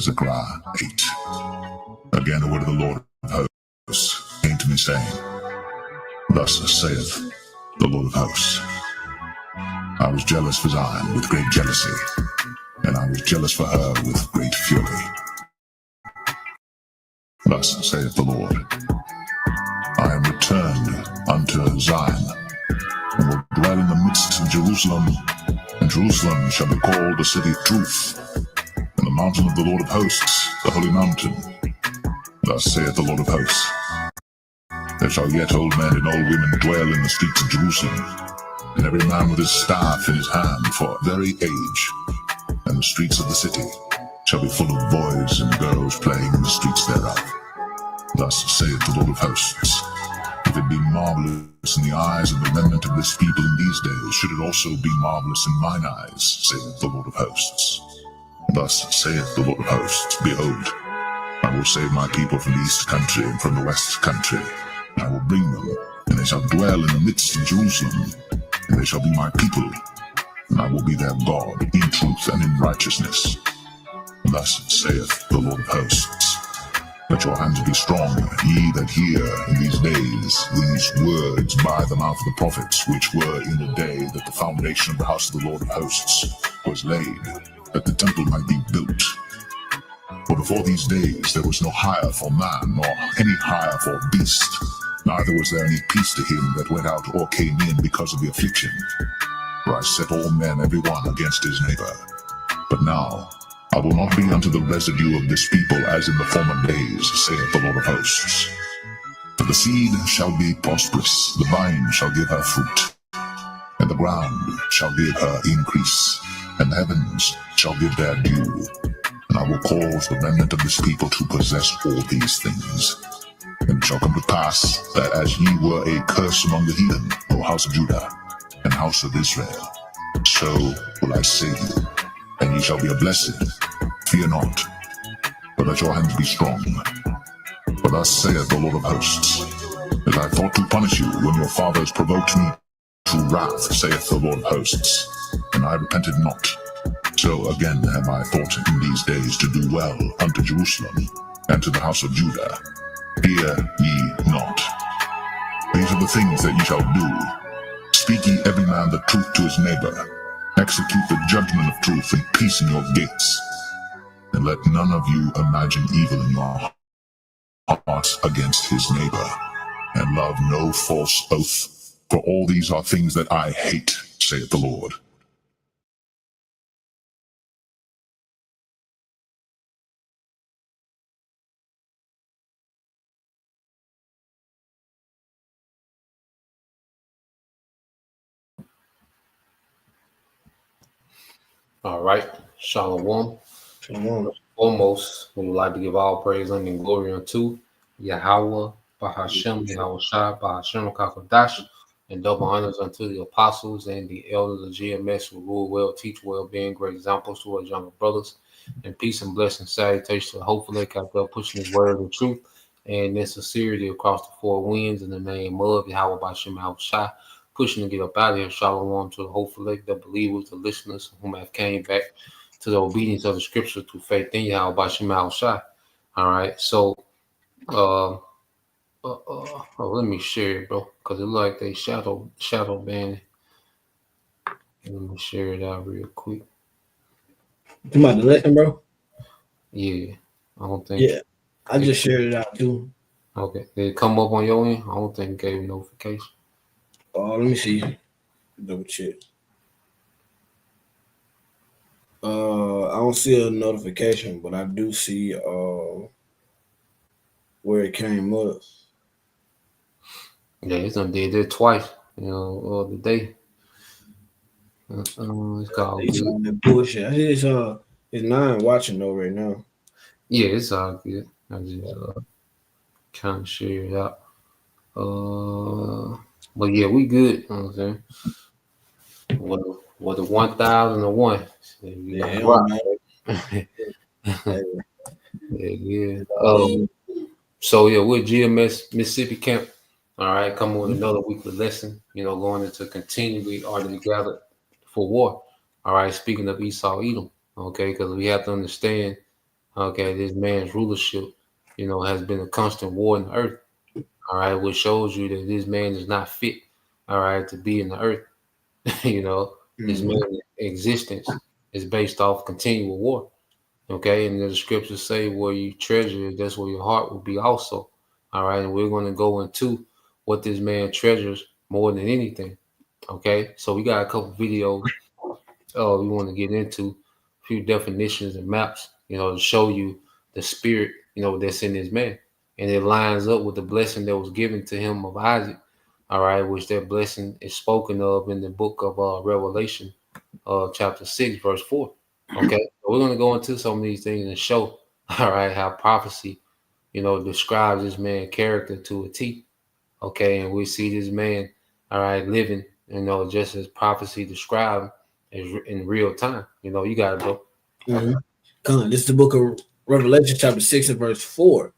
Zechariah 8. Again, the word of the Lord of hosts came to me, saying, Thus saith the Lord of hosts, I was jealous for Zion with great jealousy, and I was jealous for her with great fury. Thus saith the Lord, I am returned unto Zion, and will dwell in the midst of Jerusalem, and Jerusalem shall be called the city of truth, and the mountain of the Lord of hosts, the holy mountain. Thus saith the Lord of hosts, there shall yet old men and old women dwell in the streets of Jerusalem, and every man with his staff in his hand for very age, and the streets of the city shall be full of boys and girls playing in the streets thereof. Thus saith the Lord of hosts, if it be marvelous in the eyes of the remnant of this people in these days, should it also be marvelous in mine eyes, saith the Lord of hosts. Thus saith the Lord of hosts, behold, I will save my people from the east country and from the west country. I will bring them, and they shall dwell in the midst of Jerusalem, and they shall be my people, and I will be their God in truth and in righteousness. Thus saith the Lord of hosts, let your hands be strong, ye that hear in these days these words by the mouth of the prophets, which were in the day that the foundation of the house of the Lord of hosts was laid, that the temple might be built. For before these days there was no hire for man, nor any hire for beast, neither was there any peace to him that went out or came in because of the affliction. For I set all men every one against his neighbor. But now I will not be unto the residue of this people as in the former days, saith the Lord of hosts. For the seed shall be prosperous, the vine shall give her fruit, and the ground shall give her increase, and the heavens shall give their dew. And I will cause the remnant of this people to possess all these things. And it shall come to pass that as ye were a curse among the heathen, O house of Judah, and house of Israel, so will I save you, and ye shall be a blessing. Fear not, but let your hands be strong. For thus saith the Lord of hosts, as I thought to punish you when your fathers provoked me to wrath, saith the Lord of hosts, and I repented not, so again have I thought in these days to do well unto Jerusalem and to the house of Judah. Fear ye not. These are the things that ye shall do. Speak ye every man the truth to his neighbor. Execute the judgment of truth and peace in your gates. And let none of you imagine evil in your hearts against his neighbor. And love no false oath. For all these are things that I hate, saith the Lord. All right, Shalom. Shalom. Foremost, we would like to give all praise and glory unto Yahweh, Bahashem, Yahweh Shai, Bahashem Kakadash, and double honors unto the apostles and the elders of GMS who rule well, teach well, being great examples to our younger brothers. And peace and blessings, salutation, hopefully out there pushing his word of truth and in sincerity across the four winds in the name of Yahweh Bahashem Yahweh Shai. Pushing to get up out of here. Shalom to the hopefully the believers, the listeners whom have came back to the obedience of the scripture through faith in Yahweh Bahashem Yahweh Shai. All right, so let me share it, bro, because it look like they shadow banning. Let me share it out real quick. You about to listen, bro? Yeah, I don't think. Yeah, I just shared it out too. Okay, did it come up on your end? I don't think it gave notification. Let me see. Double check. I don't see a notification, but I do see where it came up. Yeah, it's done did it twice. You know, today. It's called bullshit. It's 9 watching though right now. Yeah, it's all good. I just trying to share it out. But yeah, we good. You know what I'm saying? What the 1001? Yeah, Yeah. So yeah, we're GMS Mississippi Camp. All right, coming with another weekly lesson. Going into continually are to be gathered for war. All right, speaking of Esau Edom, okay, because we have to understand, okay, this man's rulership, has been a constant war in the earth. All right, which shows you that this man is not fit, all right, to be in the earth. you know, this Mhm. man's existence is based off continual war. Okay, and the scriptures say where you treasure, that's where your heart will be also. All right, and we're going to go into what this man treasures more than anything. Okay, so we got a couple videos we want to get into, a few definitions and maps, to show you the spirit, that's in this man. And it lines up with the blessing that was given to him of Isaac. All right, which that blessing is spoken of in the book of Revelation, chapter 6, verse 4. Okay, so we're going to go into some of these things and show, all right, how prophecy, describes this man's character to a T. Okay, and we see this man, all right, living, just as prophecy described in real time. You got it, bro. Mhm. Come on, this is the book of Revelation, chapter 6 and verse 4.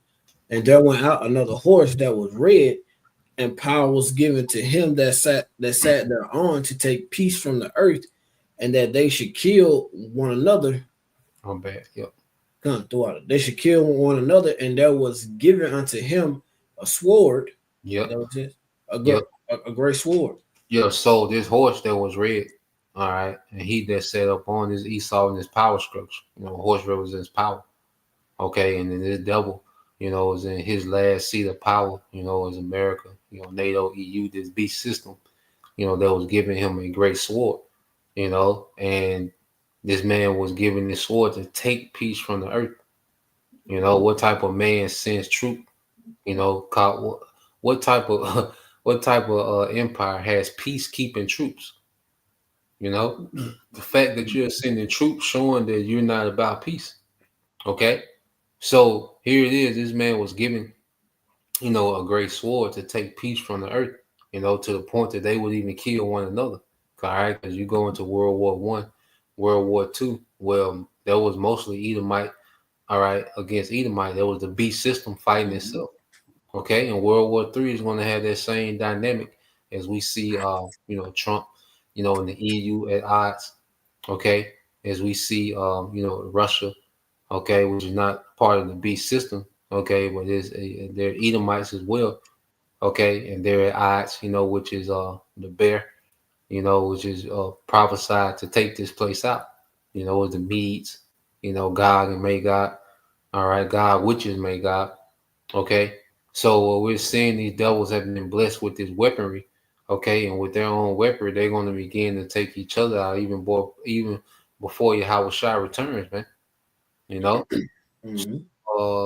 And there went out another horse that was red, and power was given to him that sat thereon to take peace from the earth, and that they should kill one another. I'm bad. Yep. Come throughout it. They should kill one another, and there was given unto him a sword. Yep. That was it. A, Yep. a great sword. Yeah. So this horse that was red, all right, and he that sat up on his Esau in his power structure. Horse represents power. Okay, and then this devil, is in his last seat of power. Is America. NATO, EU, this beast system. That was giving him a great sword. And this man was given this sword to take peace from the earth. What type of man sends troop? What type of what type of empire has peacekeeping troops? The fact that you're sending troops showing that you're not about peace. Okay, so here it is. This man was given, a great sword to take peace from the earth. To the point that they would even kill one another. All right, because you go into World War I, World War II. Well, that was mostly Edomite. All right, against Edomite, there was the beast system fighting itself. Okay, and World War III is going to have that same dynamic as we see, Trump, in the EU at odds. Okay, as we see, Russia, okay, which is not part of the beast system. Okay, but they're Edomites as well. Okay, and they're at odds, which is the bear, which is prophesied to take this place out. With the Medes, Gog and Magog. All right, God, which is Magog. Okay, so we're seeing these devils have been blessed with this weaponry. Okay, and with their own weaponry, they're going to begin to take each other out even before Yahweh Shai returns, man. Mm-hmm.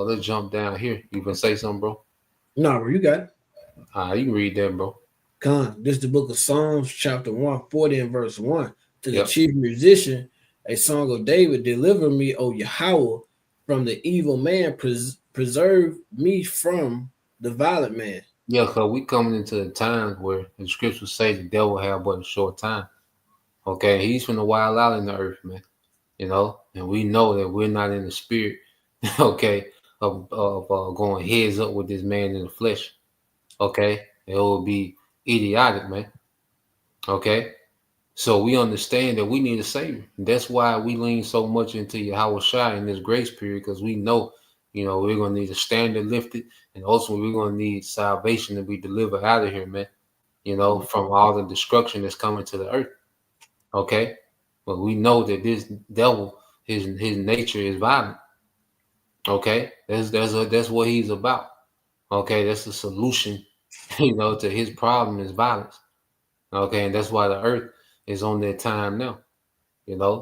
Let's jump down here. You can say something, bro. No, bro, you got it. You can read that, bro. Come, this is the book of Psalms, chapter 140 and verse 1. To the Yep. chief musician, a song of David, deliver me, O Yahweh, from the evil man, preserve me from the violent man. Yeah, because we coming into the times where the scriptures say the devil have but a short time. Okay, he's from the wild out in the earth, man. And we know that we're not in the spirit, okay, of going heads up with this man in the flesh. Okay, it will be idiotic, man. Okay, so we understand that we need a savior. That's why we lean so much into Yahweh Shai in this grace period, because we know, we're gonna need a standard lifted, and also we're gonna need salvation to be delivered out of here, man. From all the destruction that's coming to the earth. Okay, but we know that this devil, his nature is violent. Okay, that's what he's about. Okay, that's the solution, to his problem is violence. Okay, and that's why the earth is on their time now.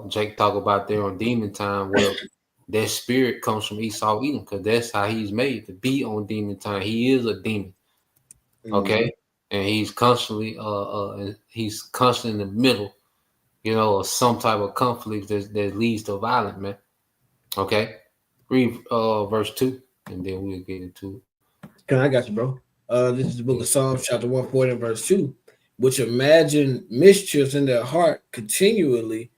Jake talk about their on demon time. Well, that spirit comes from Esau Edom, because that's how he's made to be on demon time. He is a demon. Okay, and he's constantly in the middle, of some type of conflict that leads to violence, man. Okay, read verse 2, and then we'll get into it. I got you, bro. This is the book of Psalms, chapter 140 and verse 2, which imagine mischiefs in their heart continually,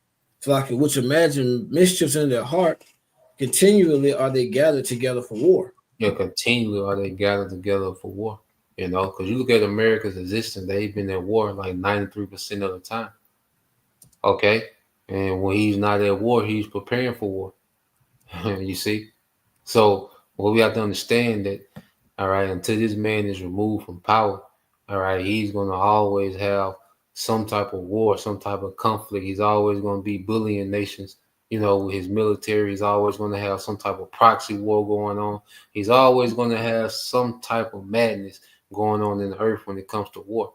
which imagine mischiefs in their heart Continually are they gathered together for war. Yeah, continually are they gathered together for war. You know, because you look at America's existence, they've been at war like 93% of the time. Okay. And when he's not at war, he's preparing for war. You see? So what we have to understand that, all right, until this man is removed from power, all right, he's gonna always have some type of war, some type of conflict. He's always gonna be bullying nations, you know, with his military. He's always gonna have some type of proxy war going on. He's always gonna have some type of madness going on in the earth when it comes to war.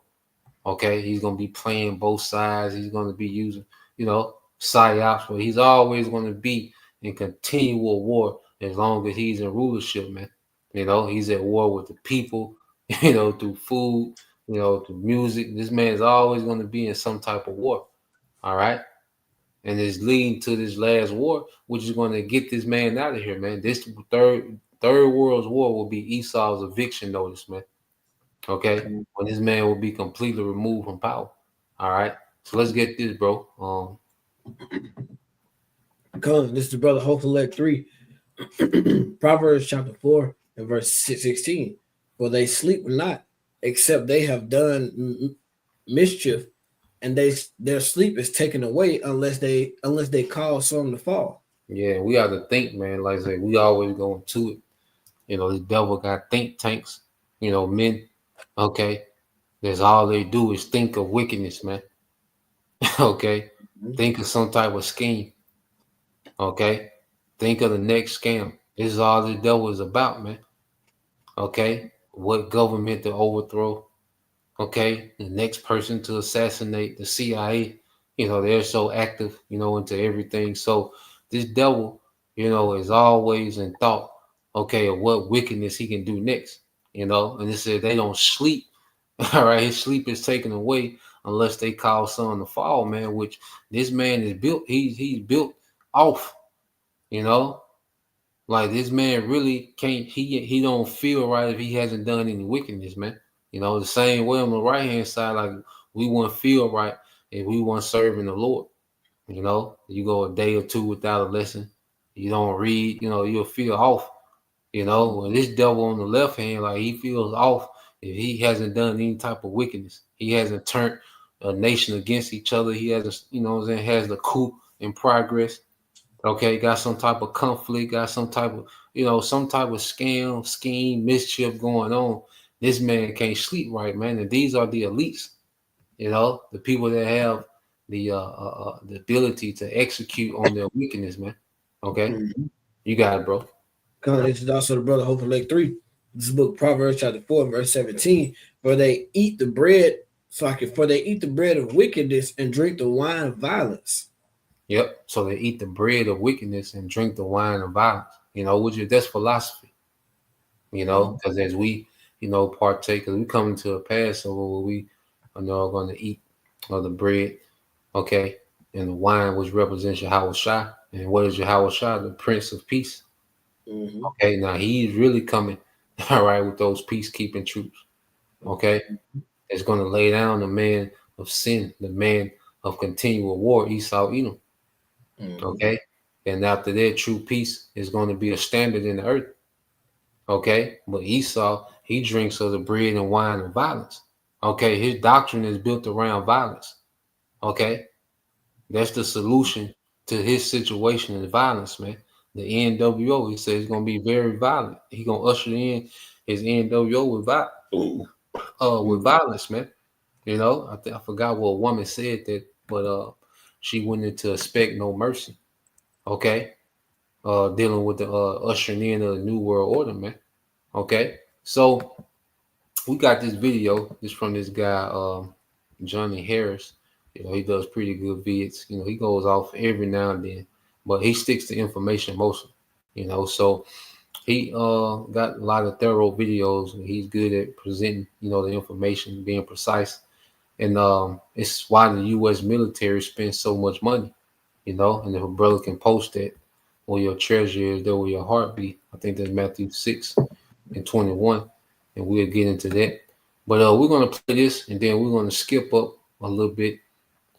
Okay, he's gonna be playing both sides. He's gonna be using, you know, psyops, but he's always gonna be in continual war as long as he's in rulership, man. You know, he's at war with the people, you know, through food, you know, through music. This man is always gonna be in some type of war. All right. And it's leading to this last war, which is gonna get this man out of here, man. This third world's war will be Esau's eviction notice, man. Okay, when this man will be completely removed from power. All right, so let's get this, bro. This is the brother Hope Elect 3. Proverbs chapter 4 and verse 16. For they sleep not, except they have done mischief, and their sleep is taken away unless they cause some to fall. Yeah, we have to think, man. Like I say, we always go into it. You know, the devil got think tanks. You know, men. Okay, that's all they do is think of wickedness, man. Okay, think of some type of scheme. Okay, think of the next scam. This is all the devil is about, man. Okay, what government to overthrow? Okay, the next person to assassinate, the CIA. You know, they're so active, you know, into everything. So this devil, you know, is always in thought, okay, of what wickedness he can do next. You know, and it said they don't sleep. All right, his sleep is taken away unless they call someone to fall, man. Which this man is built. He's built off. You know, like this man really can't. He don't feel right if he hasn't done any wickedness, man. You know, the same way on the right hand side, like we wouldn't feel right if we weren't serving the Lord. You know, you go a day or two without a lesson, you don't read. You know, you'll feel off. You know, when this devil on the left hand, like he feels off if he hasn't done any type of wickedness. He hasn't turned a nation against each other. He hasn't, you know what I'm saying, has the coup in progress. Okay, got some type of conflict, got some type of, you know, some type of scam, scheme, mischief going on. This man can't sleep right, man. And these are the elites, you know, the people that have the ability to execute on their wickedness, man. Okay, you got it, bro. This is also the brother Hope Elect 3. This book, Proverbs chapter 4, verse 17. For they eat the bread, for they eat the bread of wickedness and drink the wine of violence. Yep. So they eat the bread of wickedness and drink the wine of violence. You know, which is that's philosophy. You know, because as we, you know, partake, because we come into a Passover where we are going to eat of the bread, okay, and the wine which represents Yahweh Shai. And what is Yahweh Shai? The Prince of Peace. Okay, now he's really coming, all right, with those peacekeeping troops. Okay, it's going to lay down the man of sin, the man of continual war, Esau Edom. Okay, and after that, true peace is going to be a standard in the earth. Okay, but Esau, he drinks of the bread and wine of violence. Okay, his doctrine is built around violence. Okay, that's the solution to his situation is violence, man. The NWO, he says, it's gonna be very violent. He gonna usher in his NWO with violence, man. You know, I forgot what a woman said that, but she went into expect no mercy. Okay, dealing with the ushering in of the new world order, man. Okay, so we got this video. This from this guy, Johnny Harris. You know, he does pretty good vids. You know, he goes off every now and then, but he sticks to information mostly. You know, so he got a lot of thorough videos. And he's good at presenting, you know, the information, being precise, and it's why the U.S. military spends so much money. You know, and if a brother can post that, where your treasure is, there will your heart be. I think that's Matthew 6:21, and we'll get into that. But we're gonna play this, and then we're gonna skip up a little bit.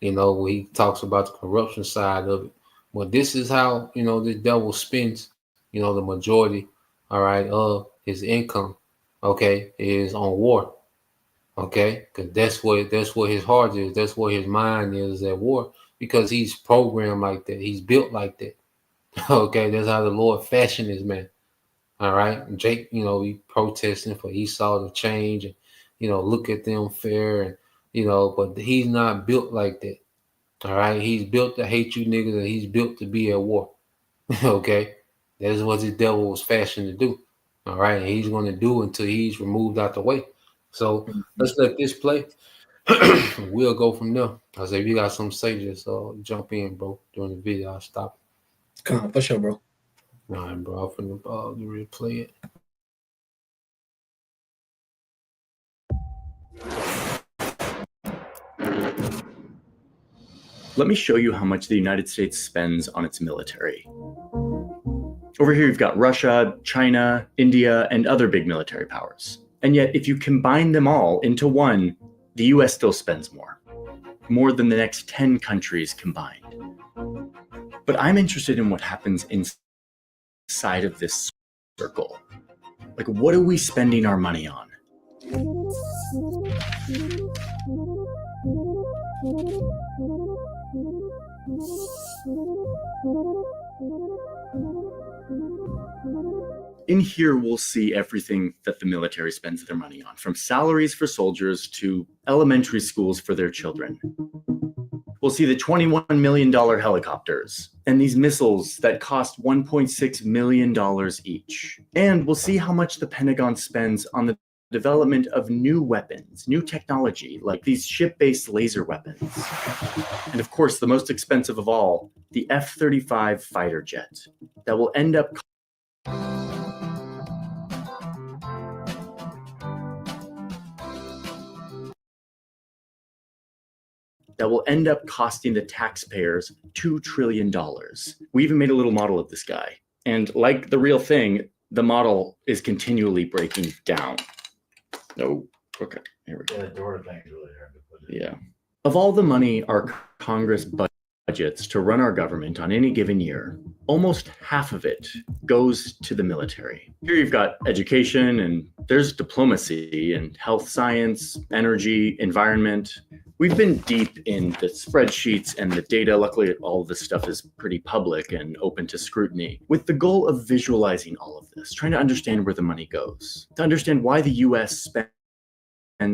You know, where he talks about the corruption side of it. But this is how, the devil spends, the majority, all right, of his income, okay, is on war. Okay, because that's what his heart is. That's what his mind is at war. Because he's programmed like that. He's built like that. Okay, that's how the Lord fashioned his man. All right, and Jake, he protesting for Esau to change and look at them fair and but he's not built like that. All right, he's built to hate you niggas and he's built to be at war. Okay, that's what the devil was fashioned to do. All right, and he's going to do until he's removed out the way. So let's let this play. We'll go from there. I say, if you got something to say, just jump in, bro. During the video, I'll stop. Come on, for sure, bro. All right, bro. I'm finna replay it. Let me show you how much the United States spends on its military. Over here, you've got Russia, China, India, and other big military powers. And yet, if you combine them all into one, the US still spends more than the next 10 countries combined. But I'm interested in what happens inside of this circle. Like, what are we spending our money on? In here, we'll see everything that the military spends their money on, from salaries for soldiers to elementary schools for their children. We'll see the $21 million helicopters and these missiles that cost $1.6 million each. And we'll see how much the Pentagon spends on the development of new weapons, new technology, like these ship-based laser weapons. And of course, the most expensive of all, the F-35 fighter jet that will end up costing the taxpayers $2 trillion. We even made a little model of this guy. And like the real thing, the model is continually breaking down. No, okay, here we go. Yeah, the door thing's really hard to put in. Yeah. Of all the money our Congress budgets to run our government on any given year, almost half of it goes to the military. Here you've got education, and there's diplomacy and health science, energy, environment. We've been deep in the spreadsheets and the data. Luckily, all of this stuff is pretty public and open to scrutiny, with the goal of visualizing all of this, trying to understand where the money goes, to understand why the US spends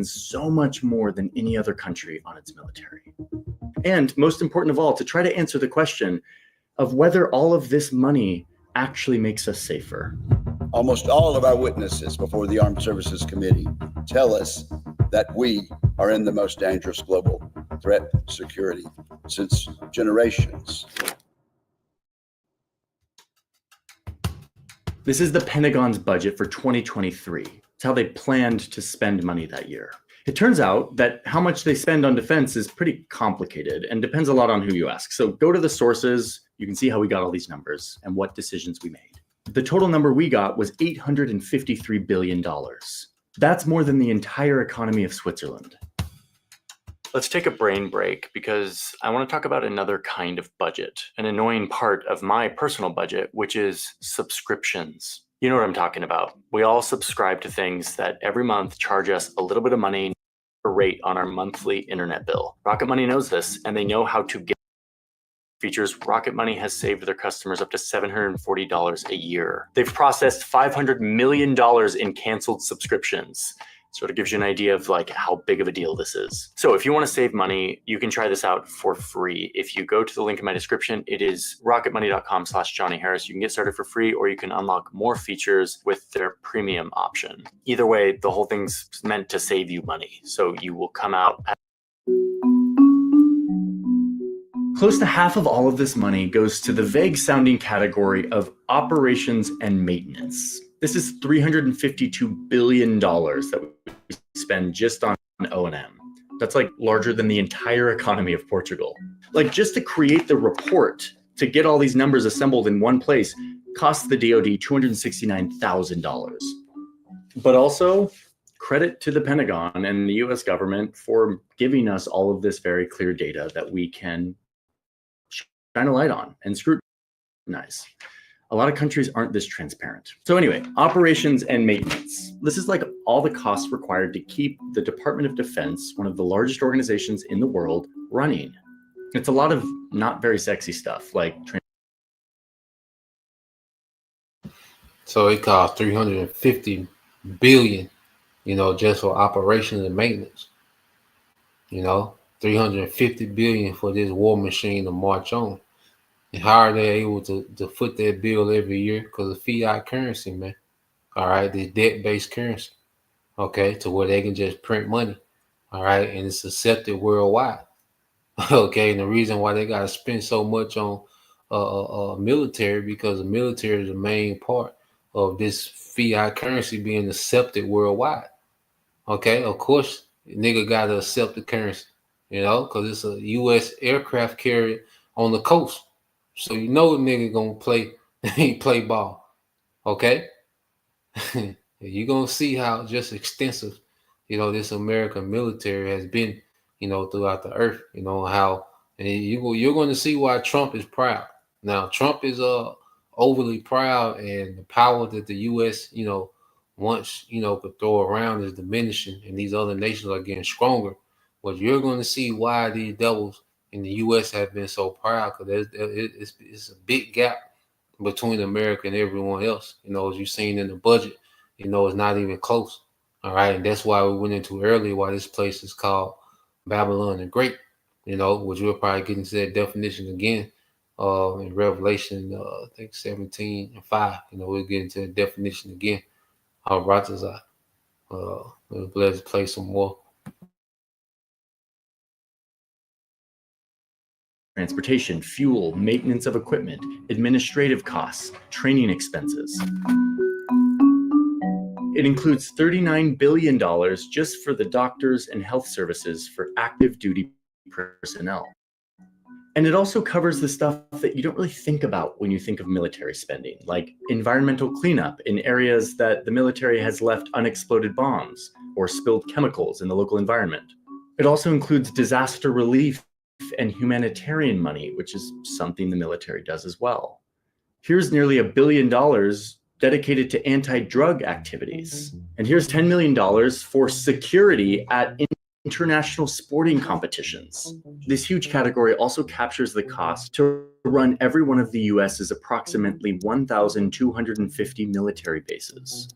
so much more than any other country on its military. And most important of all, to try to answer the question of whether all of this money actually makes us safer. Almost all of our witnesses before the Armed Services Committee tell us that we are in the most dangerous global threat security since generations. This is the Pentagon's budget for 2023. It's how they planned to spend money that year. It turns out that how much they spend on defense is pretty complicated and depends a lot on who you ask. So go to the sources, you can see how we got all these numbers and what decisions we made. The total number we got was $853 billion. That's more than the entire economy of Switzerland. Let's take a brain break because I want to talk about another kind of budget, an annoying part of my personal budget, which is subscriptions. You know what I'm talking about. We all subscribe to things that every month charge us a little bit of money or rate on our monthly internet bill. Rocket Money knows this, and they know how to get features. Rocket Money has saved their customers up to $740 a year. They've processed $500 million in canceled subscriptions. Sort of gives you an idea of like how big of a deal this is. So if you want to save money, you can try this out for free. If you go to the link in my description, it is rocketmoney.com/Johnny Harris. You can get started for free, or you can unlock more features with their premium option. Either way, the whole thing's meant to save you money. So you will come out. Close to half of all of this money goes to the vague sounding category of operations and maintenance. This is $352 billion that we spend just on O&M. That's like larger than the entire economy of Portugal. Like just to create the report, to get all these numbers assembled in one place, costs the DoD $269,000. But also, credit to the Pentagon and the US government for giving us all of this very clear data that we can shine a light on and scrutinize. A lot of countries aren't this transparent. So anyway, operations and maintenance. This is like all the costs required to keep the Department of Defense, one of the largest organizations in the world, running. It's a lot of not very sexy stuff like So it costs 350 billion, just for operations and maintenance. 350 billion for this war machine to march on. And how are they able to foot that bill every year? Because of fiat currency, man. All right, the debt-based currency. Okay, to where they can just print money. All right, and it's accepted worldwide. Okay, and the reason why they got to spend so much on military, because the military is the main part of this fiat currency being accepted worldwide. Okay, of course, nigga got to accept the currency, because it's a U.S. aircraft carrier on the coast. So a nigga gonna play ball. Okay, you're gonna see how just extensive, this American military has been, throughout the earth. How, and you're going to see why Trump is proud. Now, Trump is overly proud, and the power that the U.S. once could throw around is diminishing, and these other nations are getting stronger. But you're going to see why these devils in the U.S. have been so proud, because it's a big gap between America and everyone else. As you've seen in the budget, it's not even close. All right, and that's why we went into earlier why this place is called Babylon the Great. Which we'll probably get into that definition again in Revelation, I think 17:5. We'll get into the definition again. Ratazah. Let's play some more. transportation, fuel, maintenance of equipment, administrative costs, training expenses. It includes $39 billion just for the doctors and health services for active duty personnel. And it also covers the stuff that you don't really think about when you think of military spending, like environmental cleanup in areas that the military has left unexploded bombs or spilled chemicals in the local environment. It also includes disaster relief and humanitarian money, which is something the military does as well. Here's nearly $1 billion dedicated to anti-drug activities. And here's $10 million for security at international sporting competitions. This huge category also captures the cost to run every one of the US's approximately 1,250 military bases,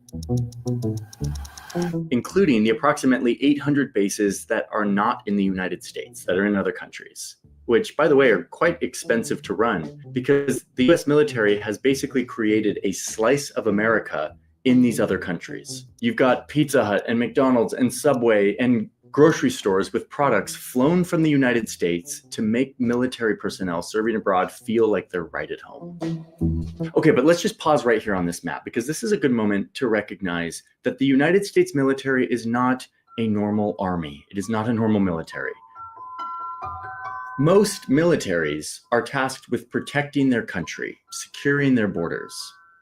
including the approximately 800 bases that are not in the United States, that are in other countries, which, by the way, are quite expensive to run because the US military has basically created a slice of America in these other countries. You've got Pizza Hut and McDonald's and Subway and grocery stores with products flown from the United States to make military personnel serving abroad feel like they're right at home. Okay, but let's just pause right here on this map, because this is a good moment to recognize that the United States military is not a normal army. It is not a normal military. Most militaries are tasked with protecting their country, securing their borders.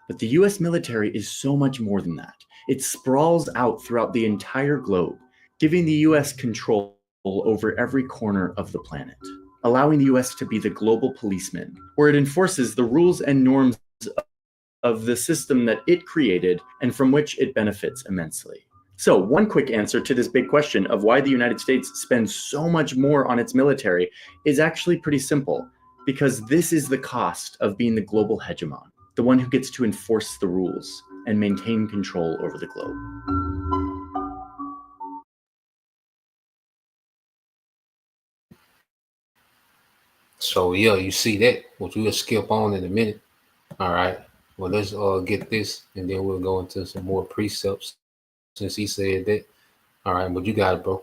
But the US military is so much more than that. It sprawls out throughout the entire globe, giving the US control over every corner of the planet, allowing the US to be the global policeman, where it enforces the rules and norms of the system that it created and from which it benefits immensely. So one quick answer to this big question of why the United States spends so much more on its military is actually pretty simple, because this is the cost of being the global hegemon, the one who gets to enforce the rules and maintain control over the globe. So yeah, you see that, which we'll skip on in a minute. All right. Well, let's get this, and then we'll go into some more precepts since he said that. All right, but you got it, bro.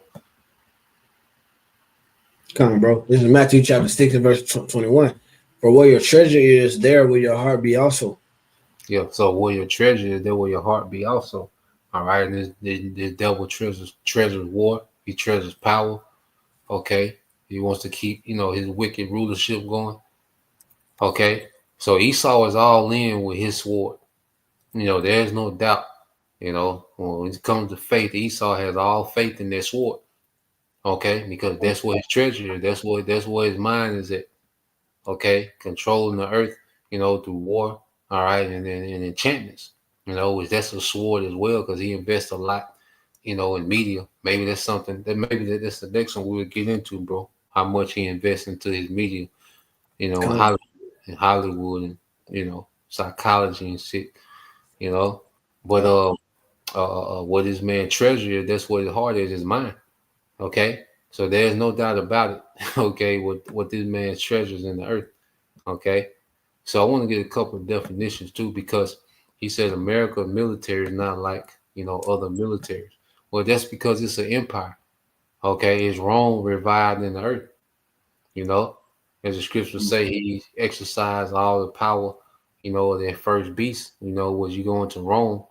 Come on, bro. This is Matthew chapter 6 and verse 21. For where your treasure is, there will your heart be also. Yeah, so where your treasure is, there will your heart be also. All right, and this devil treasures war. He treasures power. Okay. He wants to keep, his wicked rulership going. Okay. So Esau is all in with his sword. There's no doubt. When it comes to faith, Esau has all faith in their sword. Okay, because that's where his treasure is. That's where his mind is at. okay, controlling the earth, through war, all right, and enchantments, which that's a sword as well, because he invests a lot, in media. Maybe that's something that that's the next one we would get into, bro. How much he invests into his media, Con, in Hollywood and psychology and shit, you know. But con, what this man treasure, that's what his heart is mind. Okay, so there's no doubt about it. Okay, what this man treasures in the earth. Okay, so I want to get a couple of definitions too, because he said America military is not like other militaries. Well, that's because it's an empire. Okay, it's Rome revived in the earth. You know, as the scriptures say, he exercised all the power. Of that first beast. Was you going to Rome?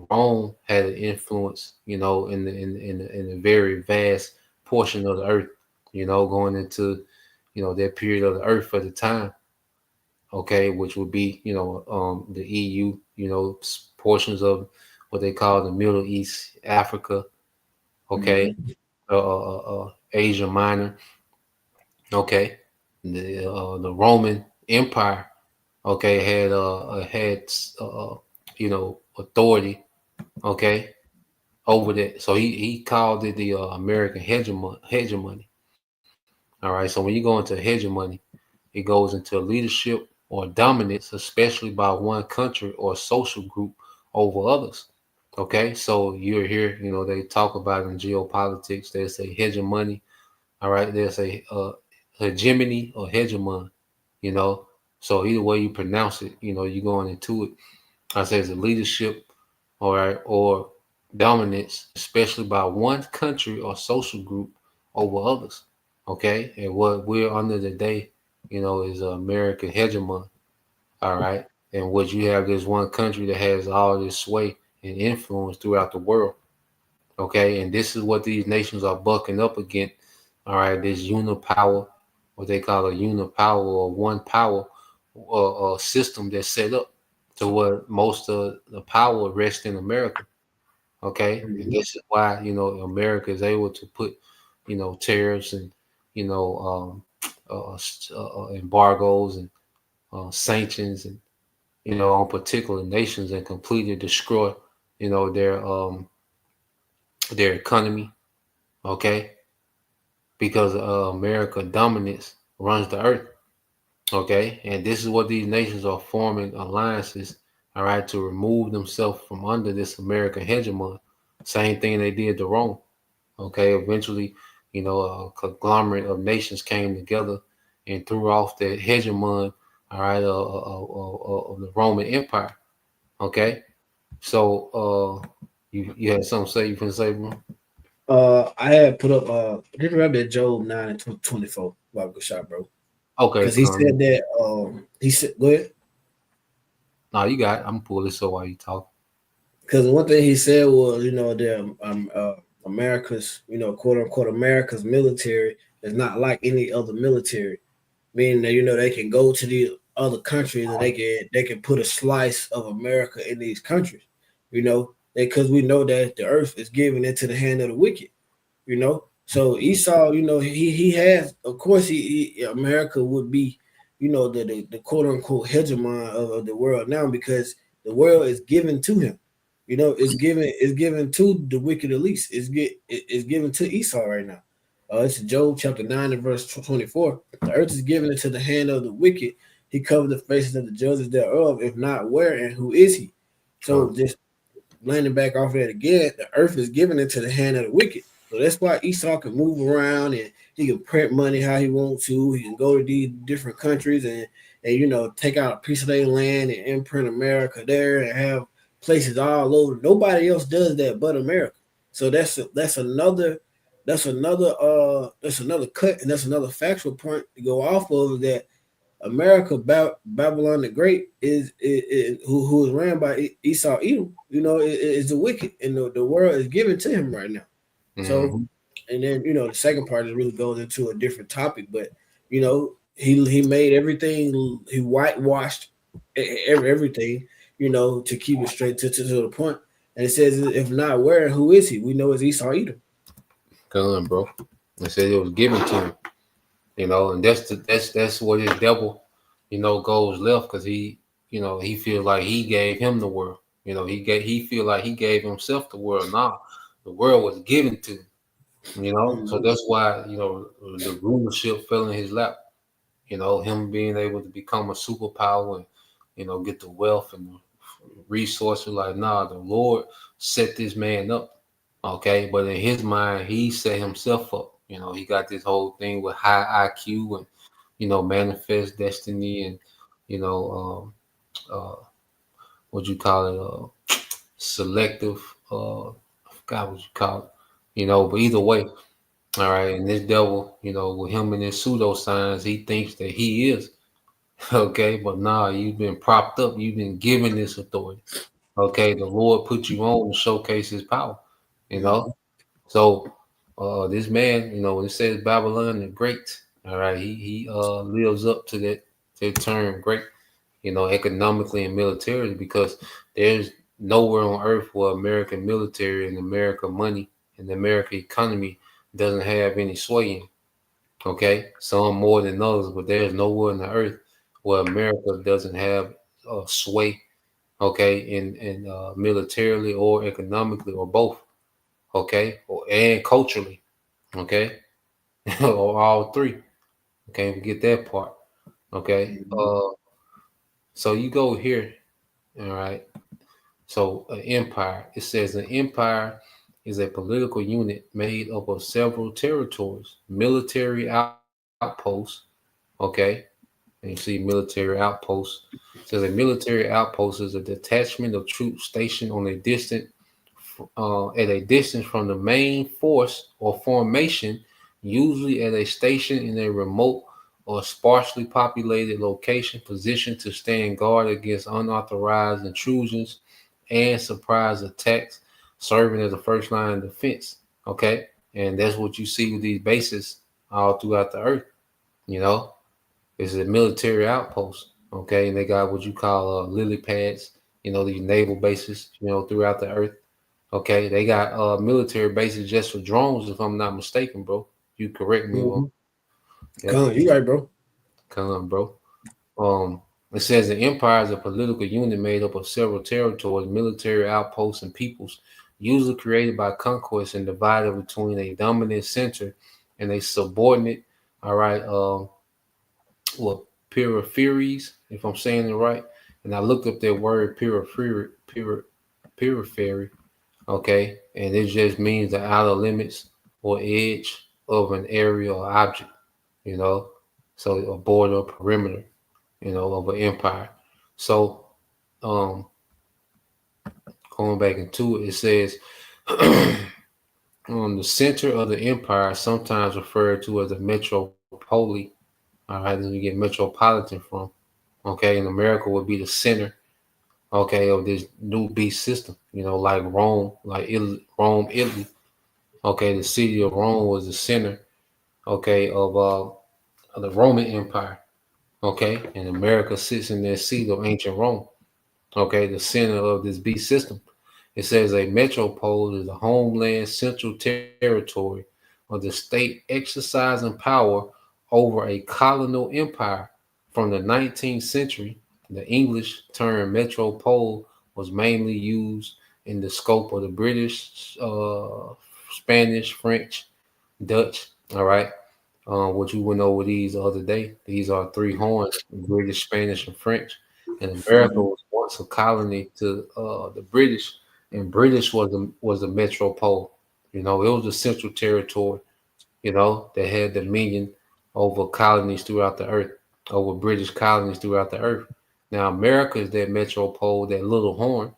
Rome had an influence. In the very vast portion of the earth. Going into that period of the earth at the time. Okay, which would be the EU. Portions of what they call the Middle East, Africa. Okay, mhm, Asia Minor. Okay, the Roman Empire. Okay, had authority. Okay, over that. So he called it the American hegemony. All right. So when you go into hegemony, it goes into leadership or dominance, especially by one country or social group over others. Okay. So you're here. They talk about in geopolitics. They say hegemony. All right. They say hegemony or hegemon. You know. So either way you pronounce it, you're going into it. I say it's a leadership, all right, or dominance, especially by one country or social group over others. Okay, and what we're under today, is American hegemon. All right, and what you have is one country that has all this sway and influence throughout the world. Okay, and this is what these nations are bucking up against. All right, this unipower, what they call a unipower or one power system that's set up to what most of the power rests in America. Okay, and mhm. this is why America is able to put tariffs and embargoes and sanctions and on particular nations and completely destroy their economy. Okay, because America dominance runs the earth. Okay, and this is what these nations are forming alliances, all right, to remove themselves from under this American hegemon. Same thing they did to Rome. Okay, eventually, a conglomerate of nations came together and threw off the hegemon, all right, of the Roman Empire. Okay, so you had something to say? You can say, bro? I had put up just remember that Job 9 and 24. Wow, good shot, bro. Okay, Because he come. said that he said go ahead. No, you got it. I'm gonna pull this up while you talk. Because one thing he said was, that America's, quote unquote, America's military is not like any other military, meaning that they can go to these other countries and they can put a slice of America in these countries, because we know that the earth is given into the hand of the wicked, So Esau, he has, of course, he America would be, the quote unquote hegemon of the world now, because the world is given to him. It's given to the wicked elite. It's given to Esau right now. It's Job chapter 9 and verse 24. The earth is given into the hand of the wicked. He covered the faces of the judges thereof. If not, where and who is he? So just landing back off that again, the earth is given into the hand of the wicked. So that's why Esau can move around and he can print money how he wants to. He can go to these different countries and take out a piece of their land and imprint America there and have places all over. Nobody else does that but America. So that's another cut, and that's another factual point to go off of, that America, Babylon the Great is who is ran by Esau Edom. Is the wicked, and the world is given to him right now. So, and then the second part is really goes into a different topic, but he made everything, he whitewashed everything, to keep it straight to the point. And it says, if not, where and who is he? We know it's Esau Edom. Gun, bro. They said it was given to him. And that's where this devil, goes left because he feels like he gave him the world. He feel like he gave himself the world. Now the world was given to him. So that's why the rulership fell in his lap. Him being able to become a superpower and get the wealth and the resources. Like, nah, the Lord set this man up. Okay, but in his mind, he set himself up. He got this whole thing with high IQ and manifest destiny and what you call it, selective. I forgot what you call it. But either way, all right. And this devil, with him and his pseudoscience, he thinks that he is. Okay, but nah, you've been propped up. You've been given this authority. Okay, the Lord put you on to showcase His power. So this man, when it says Babylon the Great, all right, he lives up to that term great, economically and militarily, because there's nowhere on earth where American military and American money and the American economy doesn't have any sway in. Okay, some more than others, but there's nowhere on the earth where America doesn't have sway. Okay, in militarily or economically or both. Okay, and culturally. Okay, or all three. Can't forget that part. Okay, so you go here. All right. So an empire. It says an empire is a political unit made up of several territories, military outposts. Okay, and you see military outposts. It says a military outpost is a detachment of troops stationed on at a distance from the main force or formation, usually at a station in a remote or sparsely populated location, positioned to stand guard against unauthorized intrusions and surprise attacks, serving as a first line of defense. Okay, and that's what you see with these bases all throughout the earth. It's a military outpost. Okay, and they got what you call lily pads. These naval bases. Throughout the earth. Okay, they got military bases just for drones, if I'm not mistaken, bro. You correct me, You right, bro. Come on, bro. It says the empire is a political unit made up of several territories, military outposts, and peoples, usually created by conquest and divided between a dominant center and a subordinate. All right, peripheries, if I'm saying it right. And I looked up that word periphery. Okay, and it just means the outer limits or edge of an area or object. So a border or perimeter. Of an empire. So, going back into it, it says on the center of the empire, sometimes referred to as a metropole. All right, then you get metropolitan from. Okay, in America would be the center. Okay, of this new beast system. Like Rome, like Rome, Italy. Okay, the city of Rome was the center. Okay, of the Roman Empire. Okay, and America sits in that seat of ancient Rome. Okay, the center of this beast system. It says a metropole is a homeland central territory of the state exercising power over a colonial empire. From the 19th century, the English term metropole was mainly used in the scope of the British, Spanish, French, Dutch. All right. What you went over these the other day. These are three horns: British, Spanish, and French. And America was once a colony to the British, and British was the metropole. It was the central territory. That had dominion over colonies throughout the earth, over British colonies throughout the earth. Now America is that metropole, that little horn.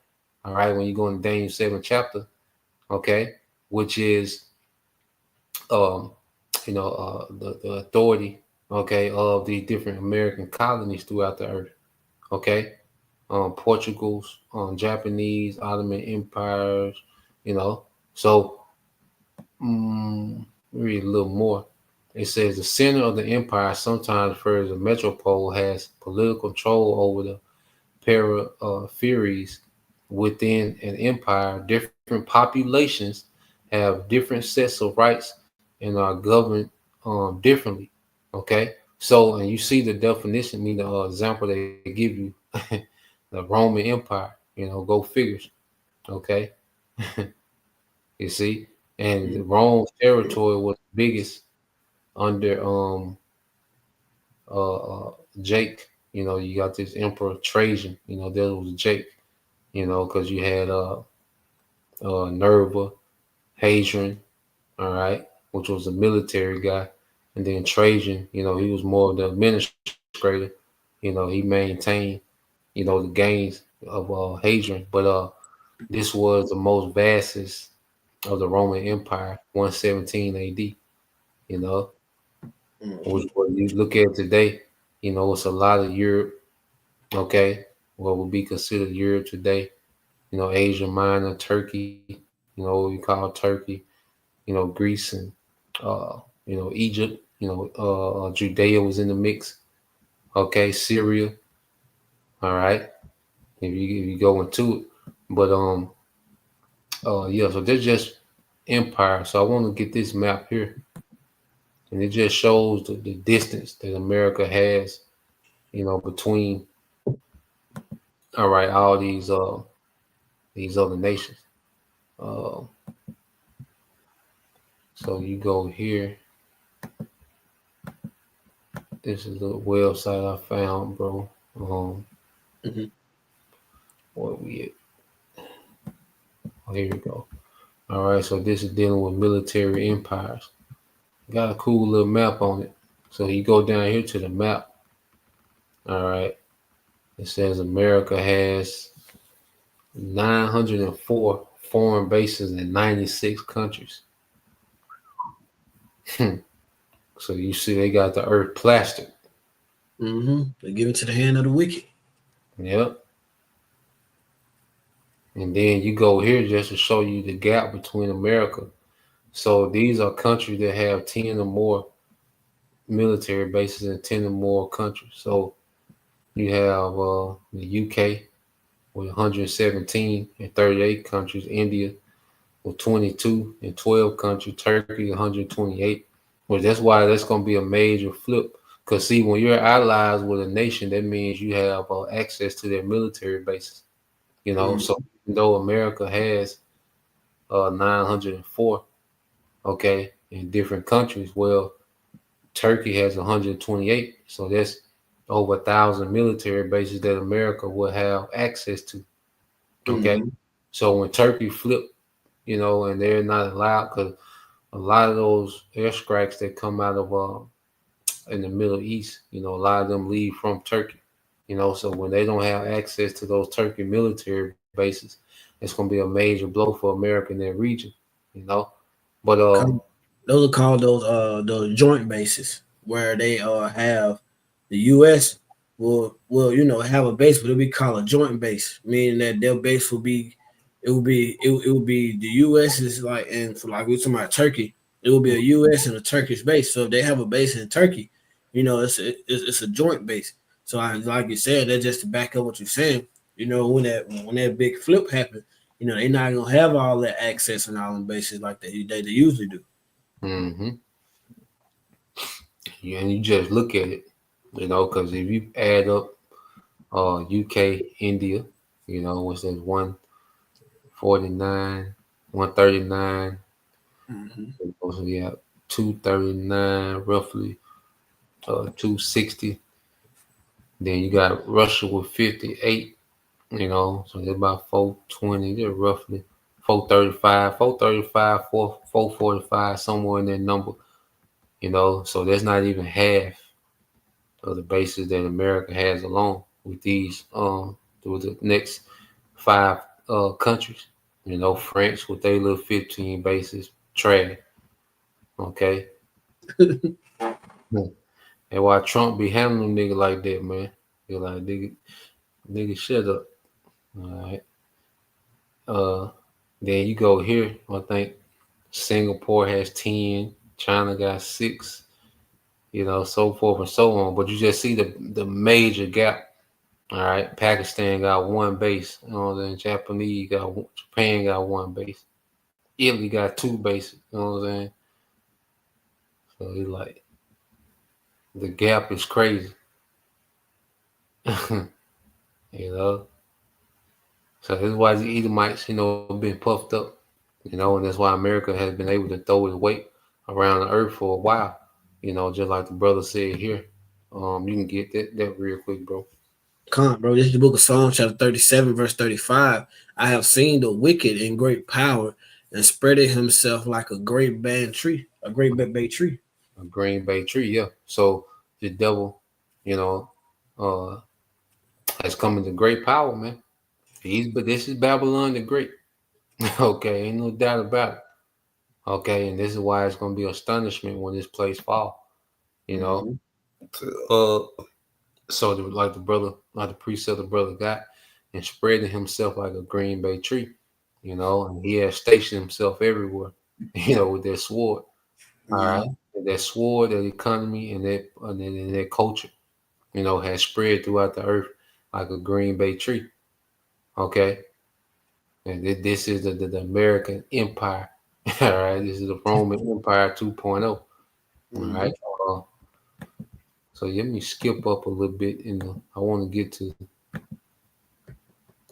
All right, when you go in Daniel 7th chapter, okay, which is the authority, okay, of these different American colonies throughout the earth, okay, Portugal's, Japanese, Ottoman empires, So, read a little more. It says the center of the empire, sometimes referred as a metropole, has political control over the peripheries within an empire. Different populations have different sets of rights and are governed differently. Okay, so and you see the definition, mean the example they give you, the Roman Empire. Go figures. Okay, you see, and the Rome's territory was the biggest under Jake. You got this Emperor Trajan. There was Jake. Because you had Nerva, Hadrian, all right, which was a military guy, and then Trajan. He was more of the administrator. He maintained the gains of Hadrian, but this was the most vastest of the Roman Empire, 117 AD. Which when you look at today, it's a lot of Europe. Okay, what would be considered Europe today. Asia Minor, Turkey. What we call Turkey. Greece and Egypt. Judea was in the mix. Okay, Syria. All right. If you go into it, but yeah. So there's just empire. So I want to get this map here, and it just shows the distance that America has. Between all these other nations. Uh, so you go here. This is the website I found, bro. Mhm. What we at? Oh, here we go. All right, so this is dealing with military empires. Got a cool little map on it. So you go down here to the map. All right. It says America has 904 foreign bases in 96 countries. So you see they got the earth plastered. They give it to the hand of the wicked. Yep. And then you go here just to show you the gap between America. So these are countries that have 10 or more military bases in 10 or more countries. So you have the UK with 117 in 38 countries, India with 22 in 12 countries, Turkey 128. Well, that's why that's going to be a major flip. Because see, when you're allies with a nation, that means you have access to their military bases. So even though America has 904, okay, in different countries, well, Turkey has 128, so that's over 1,000 military bases that America will have access to. Okay, so when Turkey flipped, and they're not allowed because a lot of those airstrikes that come out of in the Middle East, a lot of them leave from Turkey. So when they don't have access to those Turkey military bases, it's going to be a major blow for America in that region. But Those are called those joint bases where they have the U.S. will have a base, but it'll be called a joint base, meaning that their base will be it will be the U.S. is like, and for like we're talking about Turkey, it will be a U.S. and a Turkish base. So if they have a base in Turkey, it's a joint base. So like you said, that's just to back up what you're saying. When that big flip happened, they're not gonna have all that access and all them bases like they usually do. Yeah, and you just look at it, because if you add up UK, India, which is 149, 139, so you have 239 roughly, 260. Then you got Russia with 58, so they're about 420, they're roughly 435, 445, somewhere in that number, so that's not even half of the bases that America has alone with these with the next 5 countries. France with their little 15 bases, trash. Okay. And why Trump be handling nigga like that, man? You're like, nigga, shut up. All right. Then you go here. I think Singapore has 10, China got 6, so forth and so on. But you just see the major gap. All right. Pakistan got 1 base. Japan got 1 base. Italy got 2 bases. You know what I'm saying? So he's like, The gap is crazy. You know, so this is why the Edomites, been puffed up. And that's why America has been able to throw its weight around the earth for a while. Just like the brother said here. You can get that real quick, bro. Bro, this is the book of Psalms, chapter 37, verse 35. I have seen the wicked in great power and spreading himself like a great bay tree. A Green Bay tree, yeah. So the devil, has come into great power, man. But this is Babylon the Great. Okay, ain't no doubt about it. Okay, and this is why it's gonna be astonishment when this place fall. So like the precept the brother got, and spreading himself like a Green Bay tree, and he has stationed himself everywhere, with that sword. All right, and that sword, that economy, and that culture, has spread throughout the earth like a Green Bay tree. Okay, and this is the American Empire. All right, this is the Roman Empire 2.0. All right. So let me skip up a little bit, I want to get to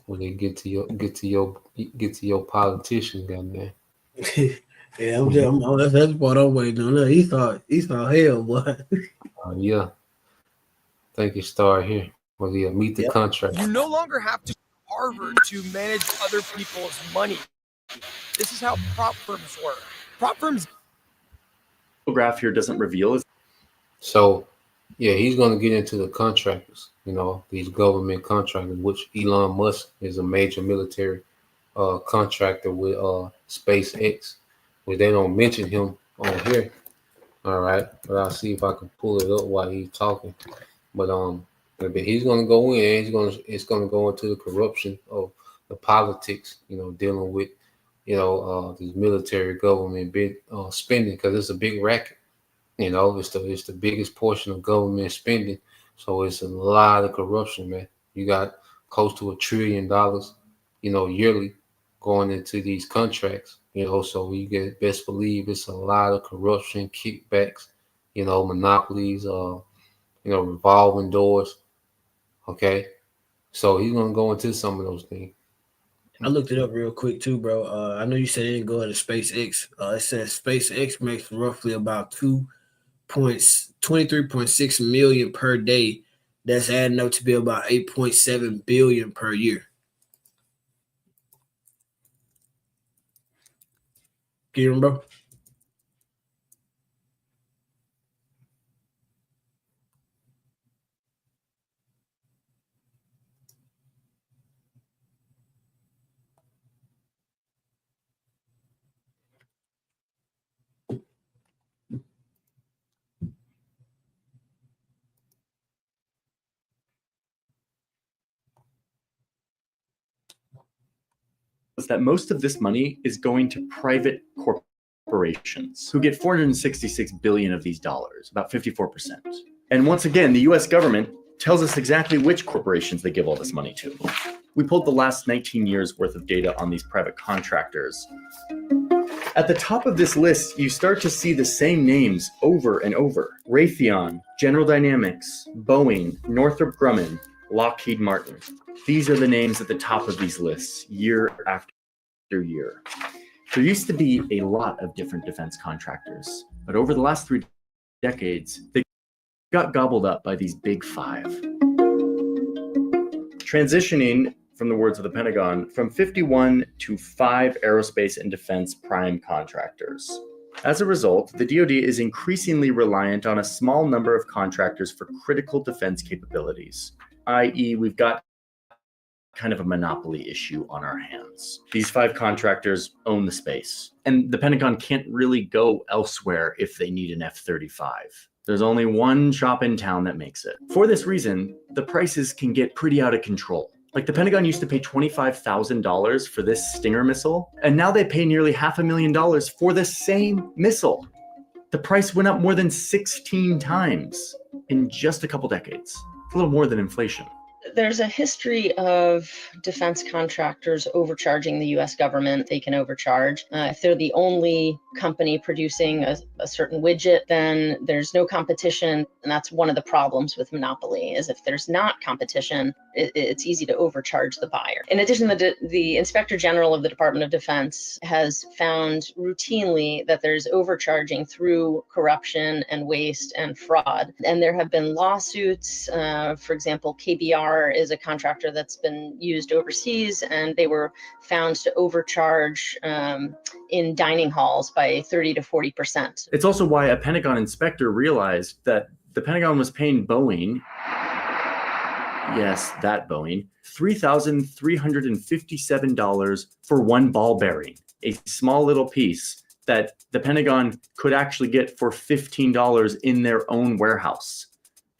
when they get to your politician, goddamn. Yeah, that's what I'm waiting on. He thought hell, boy. Yeah. I think it started here. Well, yeah, meet the contract. You no longer have to Harvard to manage other people's money. This is how prop firms work. Prop firms. The graph here doesn't reveal is. So, yeah, he's going to get into the contractors, these government contractors, which Elon Musk is a major military contractor with SpaceX, which they don't mention him on here. All right, but I'll see if I can pull it up while he's talking. But he's going to go in. It's going to go into the corruption of the politics, dealing with this military government big spending, because it's a big racket. It's the biggest portion of government spending, so it's a lot of corruption, man. You got close to $1 trillion, yearly going into these contracts. So you get best believe it's a lot of corruption, kickbacks, monopolies, revolving doors. Okay, so he's gonna go into some of those things. I looked it up real quick too, bro. I know you said it didn't go into SpaceX. It says SpaceX makes roughly about 23.6 million per day. That's adding up to be about 8.7 billion per year. Can you remember? That most of this money is going to private corporations who get 466 billion of these dollars, about 54%. And once again, the US government tells us exactly which corporations they give all this money to. We pulled the last 19 years worth of data on these private contractors. At the top of this list, you start to see the same names over and over. Raytheon, General Dynamics, Boeing, Northrop Grumman, Lockheed Martin. These are the names at the top of these lists, year after year. There used to be a lot of different defense contractors, but over the last 3 decades, they got gobbled up by these big five. Transitioning, from the words of the Pentagon, from 51 to 5 aerospace and defense prime contractors. As a result, the DoD is increasingly reliant on a small number of contractors for critical defense capabilities, i.e., we've got kind of a monopoly issue on our hands. These 5 contractors own the space, and the Pentagon can't really go elsewhere if they need an F-35. There's only one shop in town that makes it. For this reason, the prices can get pretty out of control. Like the Pentagon used to pay $25,000 for this Stinger missile, and now they pay nearly $500,000 for the same missile. The price went up more than 16 times in just a couple decades. It's a little more than inflation. There's a history of defense contractors overcharging the US government. They can overcharge. If they're the only company producing a certain widget, then there's no competition. And that's one of the problems with monopoly, is if there's not competition, it's easy to overcharge the buyer. In addition, the Inspector General of the Department of Defense has found routinely that there's overcharging through corruption and waste and fraud. And there have been lawsuits. For example, KBR is a contractor that's been used overseas, and they were found to overcharge in dining halls by 30 to 40%. It's also why a Pentagon inspector realized that the Pentagon was paying Boeing, yes, that Boeing, $3,357 for one ball bearing, a small little piece that the Pentagon could actually get for $15 in their own warehouse.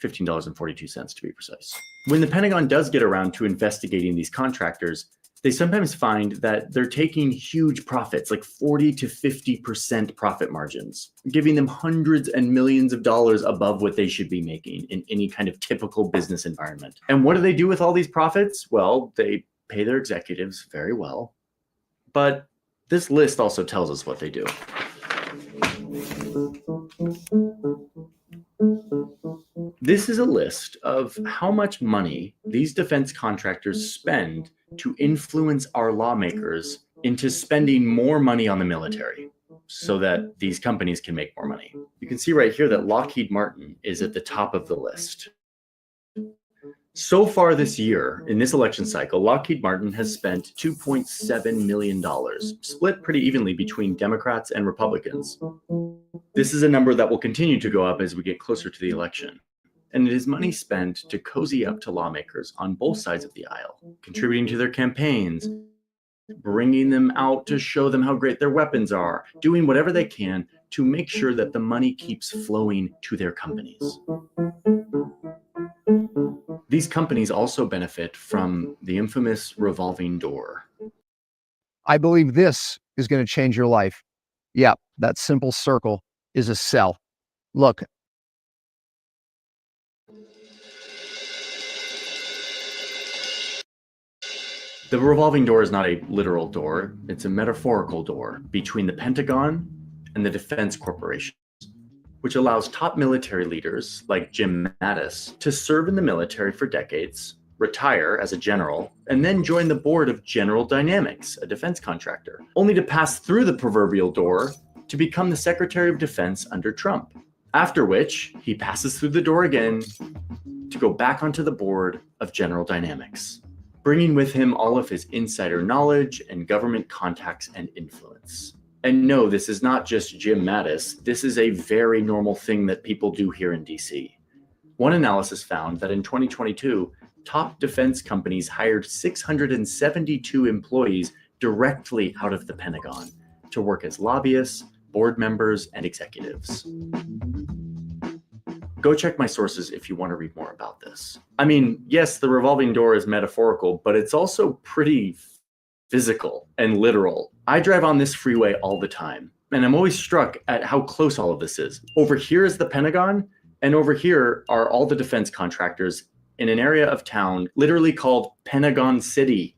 $15.42 to be precise. When the Pentagon does get around to investigating these contractors, they sometimes find that they're taking huge profits, like 40 to 50% profit margins, giving them hundreds and millions of dollars above what they should be making in any kind of typical business environment. And what do they do with all these profits? Well, they pay their executives very well. But this list also tells us what they do. This is a list of how much money these defense contractors spend to influence our lawmakers into spending more money on the military so that these companies can make more money. You can see right here that Lockheed Martin is at the top of the list. So far this year, in this election cycle, Lockheed Martin has spent $2.7 million, split pretty evenly between Democrats and Republicans. This is a number that will continue to go up as we get closer to the election. And it is money spent to cozy up to lawmakers on both sides of the aisle, contributing to their campaigns, bringing them out to show them how great their weapons are, doing whatever they can to make sure that the money keeps flowing to their companies. These companies also benefit from the infamous revolving door. I believe this is going to change your life. Yeah, that simple circle is a cell. Look. The revolving door is not a literal door. It's a metaphorical door between the Pentagon and the Defense Corporation, which allows top military leaders like Jim Mattis to serve in the military for decades, retire as a general, and then join the board of General Dynamics, a defense contractor, only to pass through the proverbial door to become the Secretary of Defense under Trump. After which, he passes through the door again to go back onto the board of General Dynamics, bringing with him all of his insider knowledge and government contacts and influence. And no, this is not just Jim Mattis. This is a very normal thing that people do here in DC. One analysis found that in 2022, top defense companies hired 672 employees directly out of the Pentagon to work as lobbyists, board members, and executives. Go check my sources if you want to read more about this. I mean, yes, the revolving door is metaphorical, but it's also pretty physical and literal. I drive on this freeway all the time, and I'm always struck at how close all of this is. Over here is the Pentagon, and over here are all the defense contractors in an area of town literally called Pentagon City.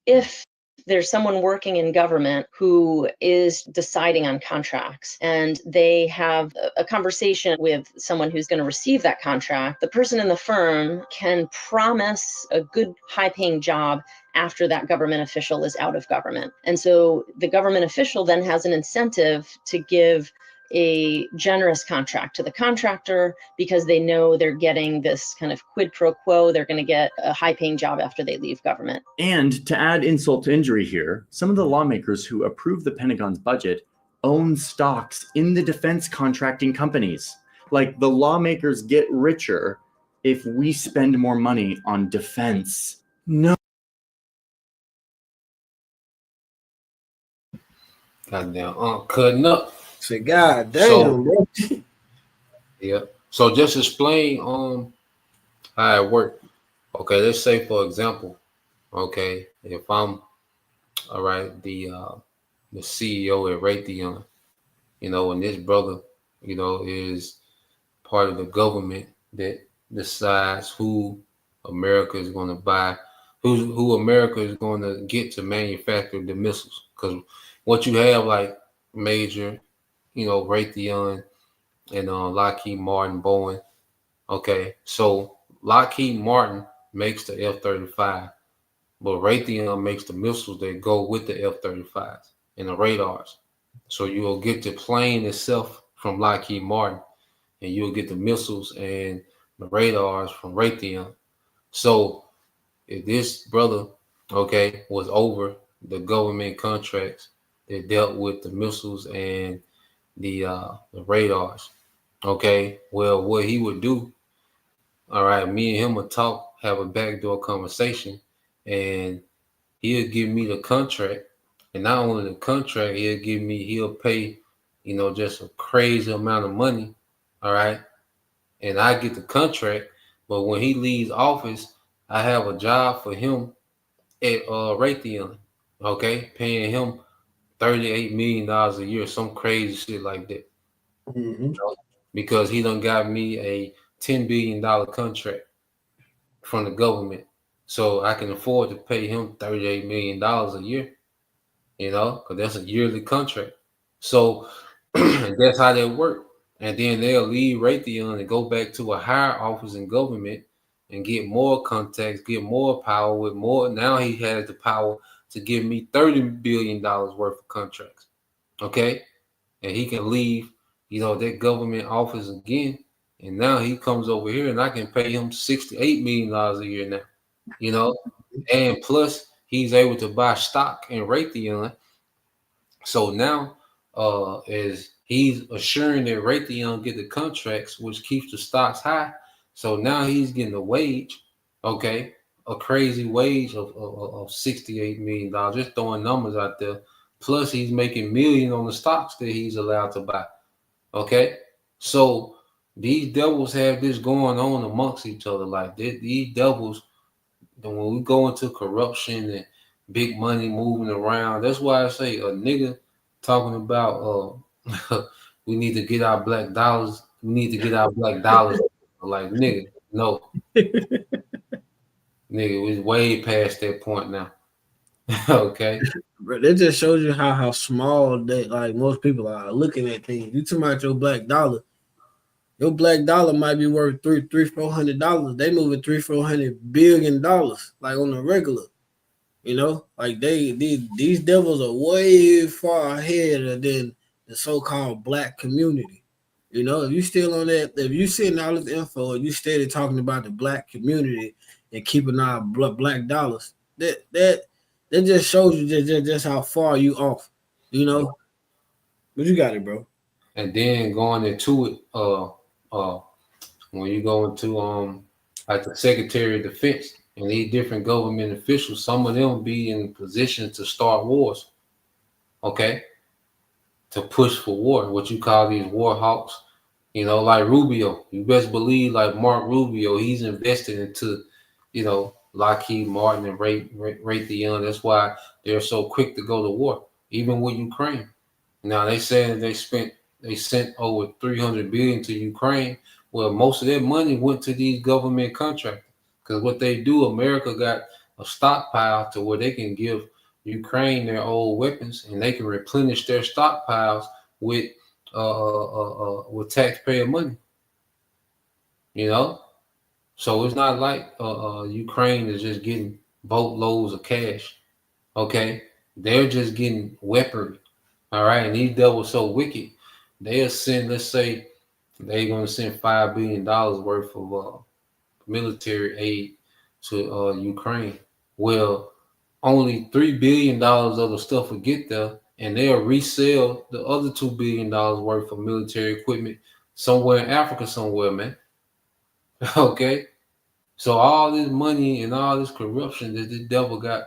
If there's someone working in government who is deciding on contracts and they have a conversation with someone who's going to receive that contract, the person in the firm can promise a good high-paying job after that government official is out of government. And so the government official then has an incentive to give a generous contract to the contractor because they know they're getting this kind of quid pro quo. They're going to get a high-paying job after they leave government. And to add insult to injury here, some of the lawmakers who approve the Pentagon's budget own stocks in the defense contracting companies. Like, the lawmakers get richer if we spend more money on defense. No. Goddamn, cutting up. Say, God damn, bro. Yeah. So just explain how it worked. Okay, let's say for example, okay, if I'm all right, the CEO at Raytheon, and this brother, is part of the government that decides who America is going to buy, who America is going to get to manufacture the missiles. Because what you have like major, Raytheon and Lockheed Martin, Boeing. Okay, so Lockheed Martin makes the F-35, but Raytheon makes the missiles that go with the F-35s and the radars. So you'll get the plane itself from Lockheed Martin, and you'll get the missiles and the radars from Raytheon. So if this brother, okay, was over the government contracts that dealt with the missiles and the radars, okay, well, what he would do, all right, me and him would talk, have a backdoor conversation, and he'll give me the contract. And not only the contract, he'll pay, just a crazy amount of money, all right, and I get the contract. But when he leaves office, I have a job for him at Raytheon, okay, paying him $38 million a year, some crazy shit like that. Mm-hmm. Because he done got me a $10 billion contract from the government. So I can afford to pay him $38 million a year, because that's a yearly contract. So that's how that works. And then they'll leave Raytheon and go back to a higher office in government and get more contacts, get more power with more. Now he has the power to give me $30 billion worth of contracts. Okay. And he can leave, that government office again. And now he comes over here and I can pay him $68 million a year now, and plus he's able to buy stock in Raytheon. So now, as he's assuring that Raytheon get the contracts, which keeps the stocks high. So now he's getting a wage, okay, a crazy wage of $68 million, just throwing numbers out there. Plus he's making millions on the stocks that he's allowed to buy. Okay. So these devils have this going on amongst each other. Like these devils, when we go into corruption and big money moving around, that's why I say a nigga talking about we need to get our black dollars. We need to get our black dollars. Like, nigga, no. Nigga, we're way past that point now. Okay. But it just shows you how small that, like, most people are looking at things. You talking about your black dollar. Your black dollar might be worth $300-400. They moving $300-400 billion, like on the regular. Like these devils are way far ahead than the so-called black community. If you still on that, if you sitting all this info and you steady talking about the black community and keeping our black dollars, that just shows you just how far you off. But you got it, bro. And then going into it, when you go into like the Secretary of Defense and these different government officials, some of them be in position to start wars, okay, to push for war, what you call these war hawks, like Rubio. You best believe, like Mark Rubio, he's invested into, Lockheed Martin and Raytheon. That's why they're so quick to go to war, even with Ukraine. Now they said they sent over $300 billion to Ukraine. Well, most of that money went to these government contractors, because what they do, America got a stockpile to where they can give Ukraine their old weapons, and they can replenish their stockpiles with taxpayer money. So it's not like Ukraine is just getting boatloads of cash. Okay, they're just getting weaponry. All right, and these devils so wicked, they'll send, let's say, they're going to send $5 billion worth of military aid to Ukraine. Well, only $3 billion of the stuff will get there, and they'll resell the other $2 billion worth of military equipment somewhere in Africa somewhere, man. Okay? So all this money and all this corruption that the devil got,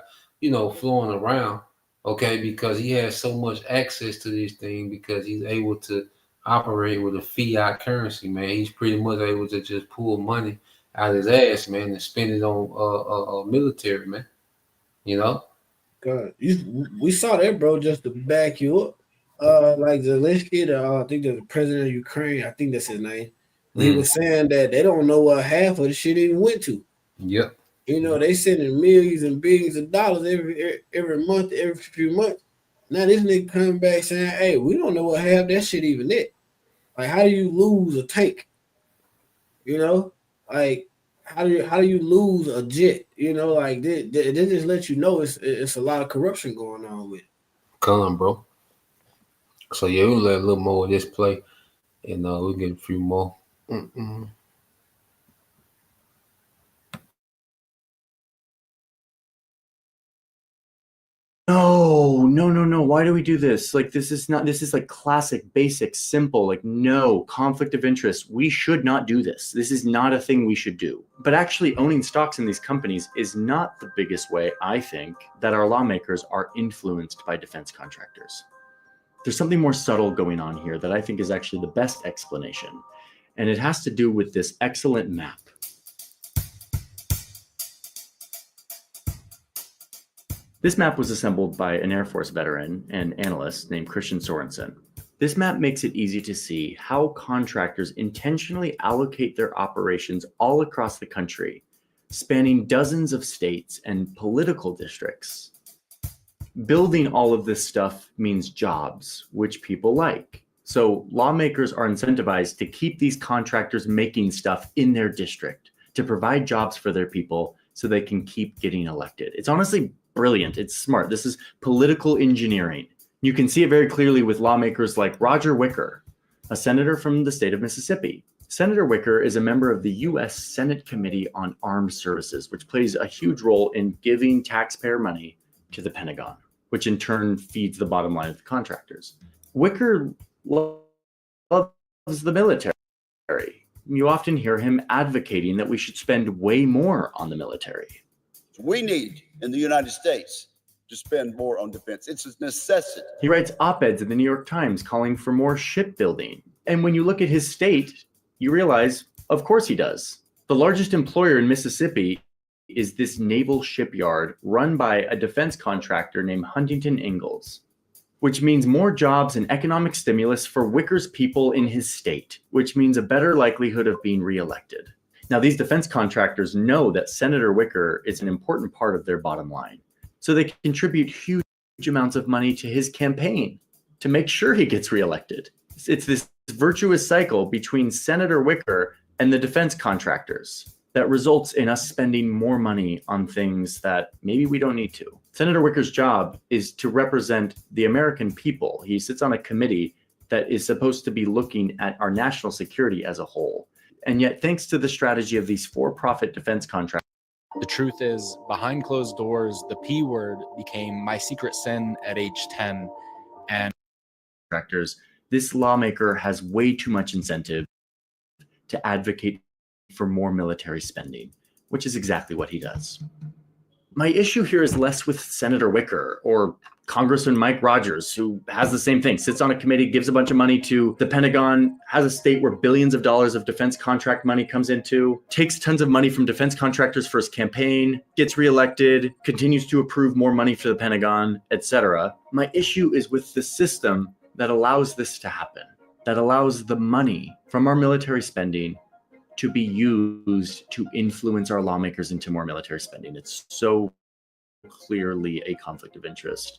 flowing around, okay, because he has so much access to these things, because he's able to operate with a fiat currency, man. He's pretty much able to just pull money out his ass, man, and spend it on military, man. God, we saw that, bro, just to back you up. Like Zelensky, I think the president of Ukraine, I think that's his name. He was saying that they don't know what half of the shit even went to. Yep. You know, they sending millions and billions of dollars every month, every few months. Now this nigga coming back saying, "Hey, we don't know what half that shit even is." Like, how do you lose a tank? You know, like how do you lose a jet? You know, like they just let you know it's a lot of corruption going on with it. Come on, bro. So yeah, we'll let a little more of this play, and we'll get a few more. No. Why do we do this? Like, this is like classic, basic, simple. Like, no, conflict of interest. We should not do this. This is not a thing we should do. But actually owning stocks in these companies is not the biggest way, I think, that our lawmakers are influenced by defense contractors. There's something more subtle going on here that I think is actually the best explanation. And it has to do with this excellent map. This map was assembled by an Air Force veteran and analyst named Christian Sorensen. This map makes it easy to see how contractors intentionally allocate their operations all across the country, spanning dozens of states and political districts. Building all of this stuff means jobs, which people like. So lawmakers are incentivized to keep these contractors making stuff in their district, to provide jobs for their people so they can keep getting elected. It's honestly brilliant. It's smart. This is political engineering. You can see it very clearly with lawmakers like Roger Wicker, a senator from the state of Mississippi. Senator Wicker is a member of the U.S. Senate Committee on Armed Services, which plays a huge role in giving taxpayer money to the Pentagon, which in turn feeds the bottom line of the contractors. Wicker loves the military. You often hear him advocating that we should spend way more on the military. We need in the United States to spend more on defense. It's a necessity. He writes op-eds in the New York Times calling for more shipbuilding. And when you look at his state, you realize, of course he does. The largest employer in Mississippi is this naval shipyard run by a defense contractor named Huntington Ingalls, which means more jobs and economic stimulus for Wicker's people in his state, which means a better likelihood of being reelected. Now, these defense contractors know that Senator Wicker is an important part of their bottom line, so they contribute huge amounts of money to his campaign to make sure he gets reelected. It's this virtuous cycle between Senator Wicker and the defense contractors that results in us spending more money on things that maybe we don't need to. Senator Wicker's job is to represent the American people. He sits on a committee that is supposed to be looking at our national security as a whole. And yet, thanks to the strategy of these for-profit defense contractors, the truth is, behind closed doors, the P word became my secret sin at age 10. And this lawmaker has way too much incentive to advocate for more military spending, which is exactly what he does. My issue here is less with Senator Wicker or Congressman Mike Rogers, who has the same thing, sits on a committee, gives a bunch of money to the Pentagon, has a state where billions of dollars of defense contract money comes into, takes tons of money from defense contractors for his campaign, gets reelected, continues to approve more money for the Pentagon, etc. My issue is with the system that allows this to happen, that allows the money from our military spending to be used to influence our lawmakers into more military spending. It's so clearly a conflict of interest.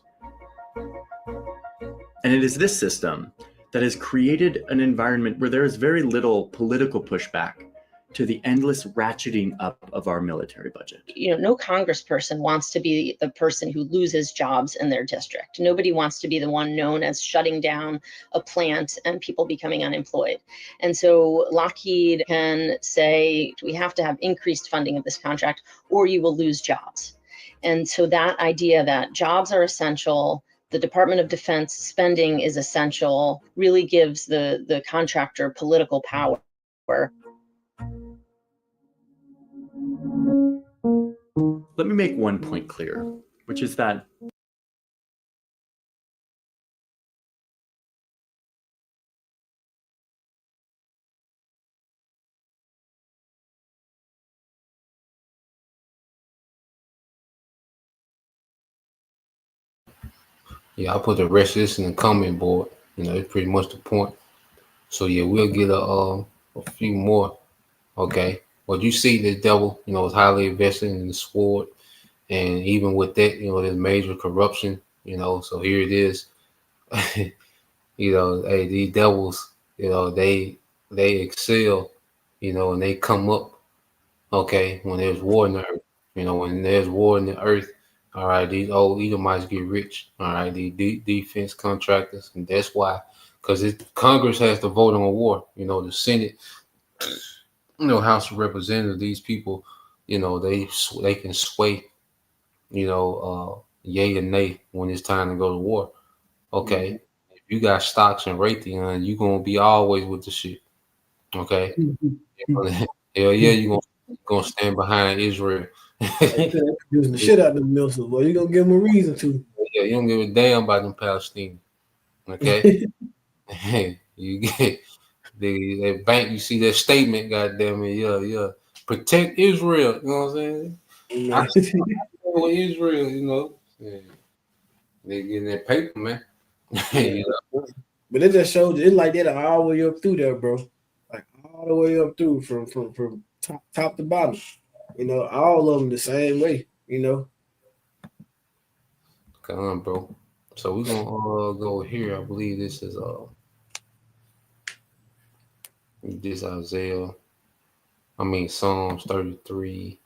And it is this system that has created an environment where there is very little political pushback to the endless ratcheting up of our military budget. You know, no congressperson wants to be the person who loses jobs in their district. Nobody wants to be the one known as shutting down a plant and people becoming unemployed. And so Lockheed can say, we have to have increased funding of this contract or you will lose jobs. And so that idea that jobs are essential, the Department of Defense spending is essential, really gives the contractor political power. Let me make one point clear, which is that Yeah, I'll put the rest of this in the comment board. You know, it's pretty much the point. So yeah, we'll get a few more. Okay. But you see the devil, is highly invested in the sword. And even with that, there's major corruption, so here it is. Hey, these devils, they excel, and they come up, okay, when there's war in the earth. When there's war in the earth, all right, these old Edomites get rich, all right, these defense contractors, and that's why, because Congress has to vote on war, the Senate, House of Representatives, these people, they can sway, yay and nay when it's time to go to war. Okay. If you got stocks and Raytheon, you're gonna be always with the shit. Okay. Hell yeah, you're gonna stand behind Israel. Using the shit out of the missiles, well, you gonna give them a reason to. Yeah, you don't give a damn about them Palestinians. Okay. You get that bank, you see that statement, goddamn it, yeah. Protect Israel, you know what I'm saying? I with Israel, yeah. They getting that paper, man. But it just shows it's like that all the way up through there, bro. Like all the way up through from top to bottom. All of them the same way. Come on, bro. So we're gonna go here. I believe this is Psalms 33.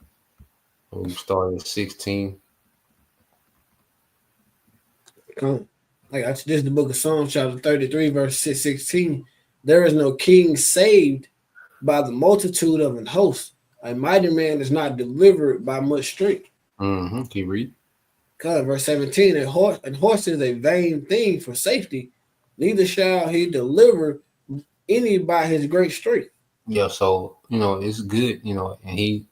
We started at 16. Come. This is the book of Psalms, chapter 33, verse 16. There is no king saved by the multitude of an host. A mighty man is not delivered by much strength. Mm-hmm. Can you read? Verse 17, and horse is a vain thing for safety, neither shall he deliver any by his great strength. Yeah, so it's good, and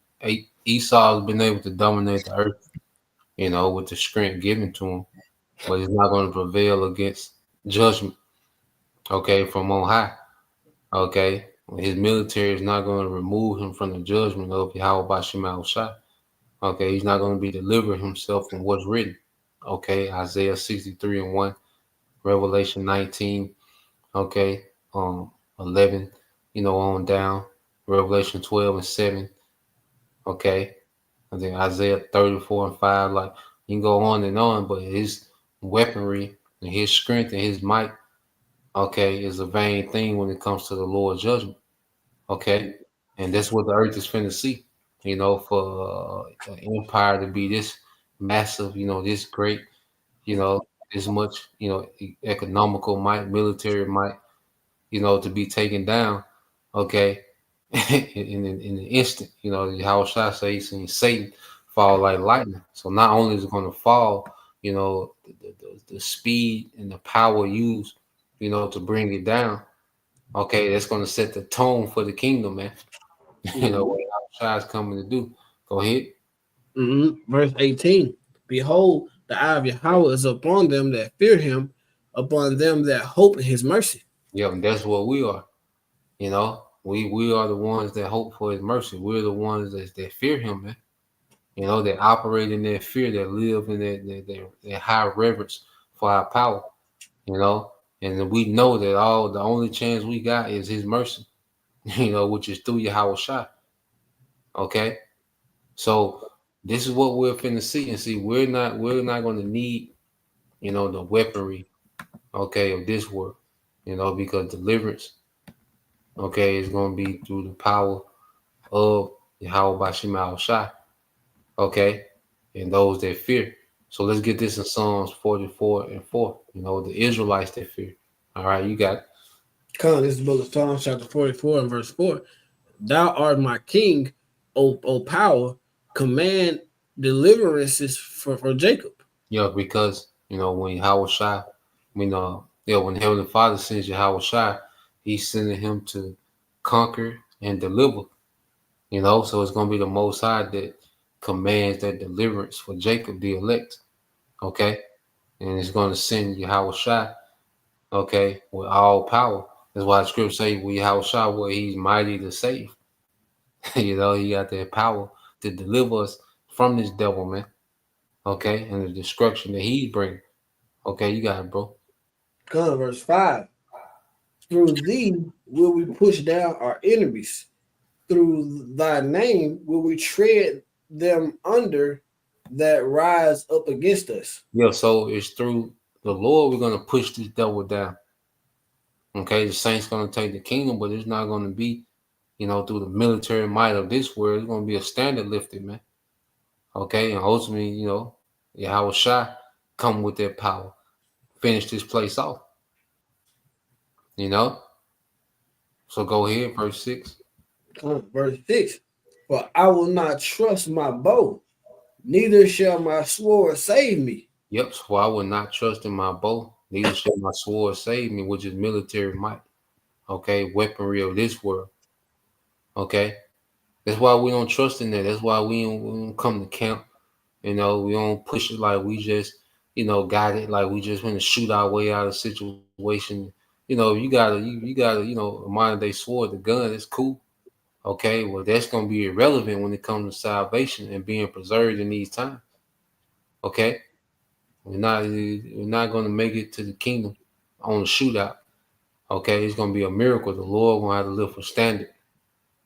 Esau has been able to dominate the earth, with the strength given to him, but he's not going to prevail against judgment, okay, from on high. Okay. His military is not going to remove him from the judgment of Yahweh Bashim Shah. Okay, he's not going to be delivering himself from what's written. Okay, Isaiah 63:1, Revelation 19, okay, 11, on down, Revelation 12:7, okay, I think Isaiah 34:5, like you can go on and on, but his weaponry and his strength and his might, okay, is a vain thing when it comes to the Lord's judgment. Okay, and that's what the earth is finna see. For an empire to be this massive, this great, this much, economical might, military might, to be taken down, okay, in an instant, how shall I say, seen Satan fall like lightning. So not only is it going to fall, the speed and the power used, to bring it down, okay, that's going to set the tone for the kingdom, man. What Shai's coming to do. Go ahead. Verse 18, behold, the eye of Yahweh is upon them that fear him, upon them that hope in his mercy. Yeah, and that's what we are. We are the ones that hope for his mercy. We're the ones that fear him, man. That operate in their fear, that live in their high reverence for our power. And we know that the only chance we got is his mercy, which is through Yahweh Shai. Okay. So this is what we're finna see. And see, we're not going to need, the weaponry, okay, of this world, because deliverance, okay, is going to be through the power of Yahweh Bashim Shai, okay, and those that fear. So let's get this in Psalms 44:4. The Israelites that fear. All right, you got it. This is the book of Psalms, chapter 44 and verse 4. Thou art my king, O power, command deliverances for Jacob. Yeah, because when Yahweh Shai, when Heavenly Father sends Yahweh Shai, he's sending him to conquer and deliver. So it's gonna be the Most High that commands that deliverance for Jacob, the elect. Okay, and it's gonna send Yahweh Shai, okay, with all power. That's why the scripture say with Yahweh Shai, where he's mighty to save. He got that power to deliver us from this devil, man. Okay, and the destruction that he's bringing. Okay, you got it, bro. Verse 5. Through thee will we push down our enemies. through thy name will we tread them under that rise up against us. Yeah, so it's through the Lord we're gonna push this devil down. Okay, the saints gonna take the kingdom, but it's not gonna be, through the military might of this world. It's gonna be a standard lifted, man. Okay, and ultimately, Yahweh Shai come with that power, finish this place off. So go ahead, verse 6. Verse 6. For I will not trust my bow, neither shall my sword save me. Yep, so I will not trust in my bow, neither shall my sword save me, which is military might. Okay, weaponry of this world. Okay, that's why we don't trust in that. That's why we don't come to camp. We don't push it like we just, got it, like we just want to shoot our way out of the situation. You got a modern day sword, the gun, it's cool. Okay, well, that's going to be irrelevant when it comes to salvation and being preserved in these times. Okay, we're not going to make it to the kingdom on a shootout. Okay, it's going to be a miracle. The Lord going to have to lift a standard.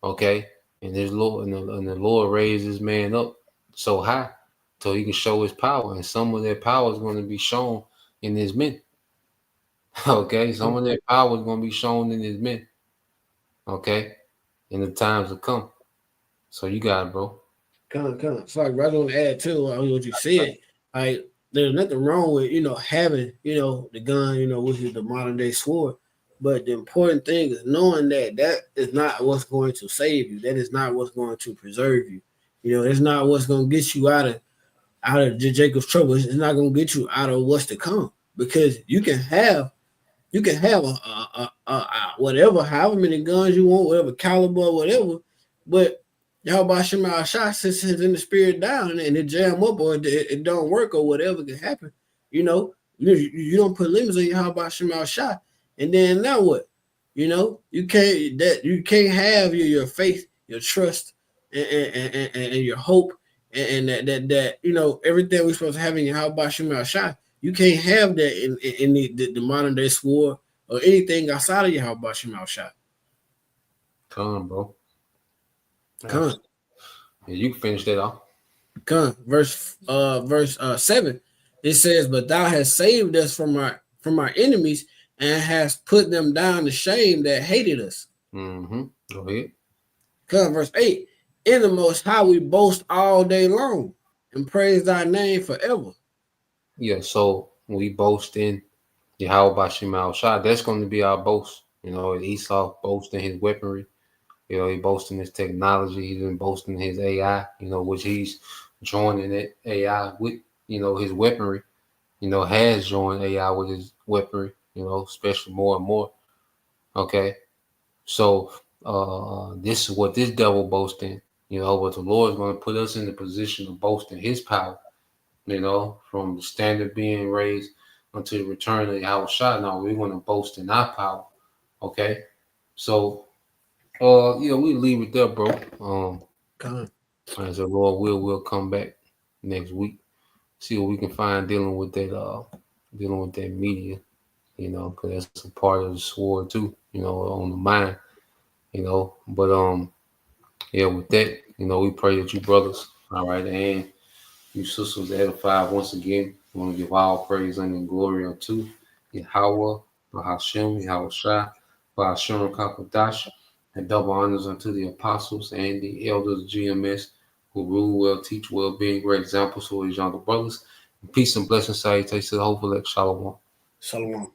Okay, and the Lord raised this man up so high so he can show his power, and some of that power is going to be shown in his men. Okay, some of that power is going to be shown in his men. Okay, in the times to come. So you got it, bro. Come. So I just want to add to what you said. There's nothing wrong with having the gun, which is the modern day sword. But the important thing is knowing that is not what's going to save you. That is not what's going to preserve you. It's not what's going to get you out of Jacob's trouble. It's not going to get you out of what's to come, because you can have a whatever, however many guns you want, whatever caliber, whatever, but Yahweh Shema shot sends in the spirit down and it jam up, or it don't work, or whatever can happen. You don't put limits on Yahweh Shema shot, and then now what? You can't have your faith, your trust, and your hope, and that everything we're supposed to have in Yahweh Shema shot. You can't have that in the modern day sword or anything outside of Yahweh Shema shot. Come on, bro. Come. Yeah, you can finish that off. Come. Verse 7. It says, "But thou hast saved us from our enemies and hast put them down to shame that hated us." Mm-hmm. Go ahead. Come. Verse 8. "In the Most High we boast all day long and praise thy name forever." Yeah, so we boast in Yahweh Shema Shai. That's going to be our boast. Esau boasting his weaponry. He boasting his technology. He's been boasting his AI, which he's joining that AI with, his weaponry. Has joined AI with his weaponry, especially more and more. Okay. So this is what this devil boasting, but the Lord is going to put us in the position of boasting his power, from the standard being raised until the return of Yahweh Shai. Now we're going to boast in our power. Okay. So we leave it there, bro. As the Lord will come back next week. See what we can find dealing with that media, because that's a part of the sword too, on the mind, But with that, we pray that you brothers, all right, and you sisters edified once again. We want to give all praise and glory unto Yahweh, Bahashem, Yahweh Shai, Bahashem Kakadash, and double honors unto the apostles and the elders of GMS who rule well, teach well, being great examples for his younger brothers. Peace and blessings, salutations to the hopeful. Shalom. Shalom.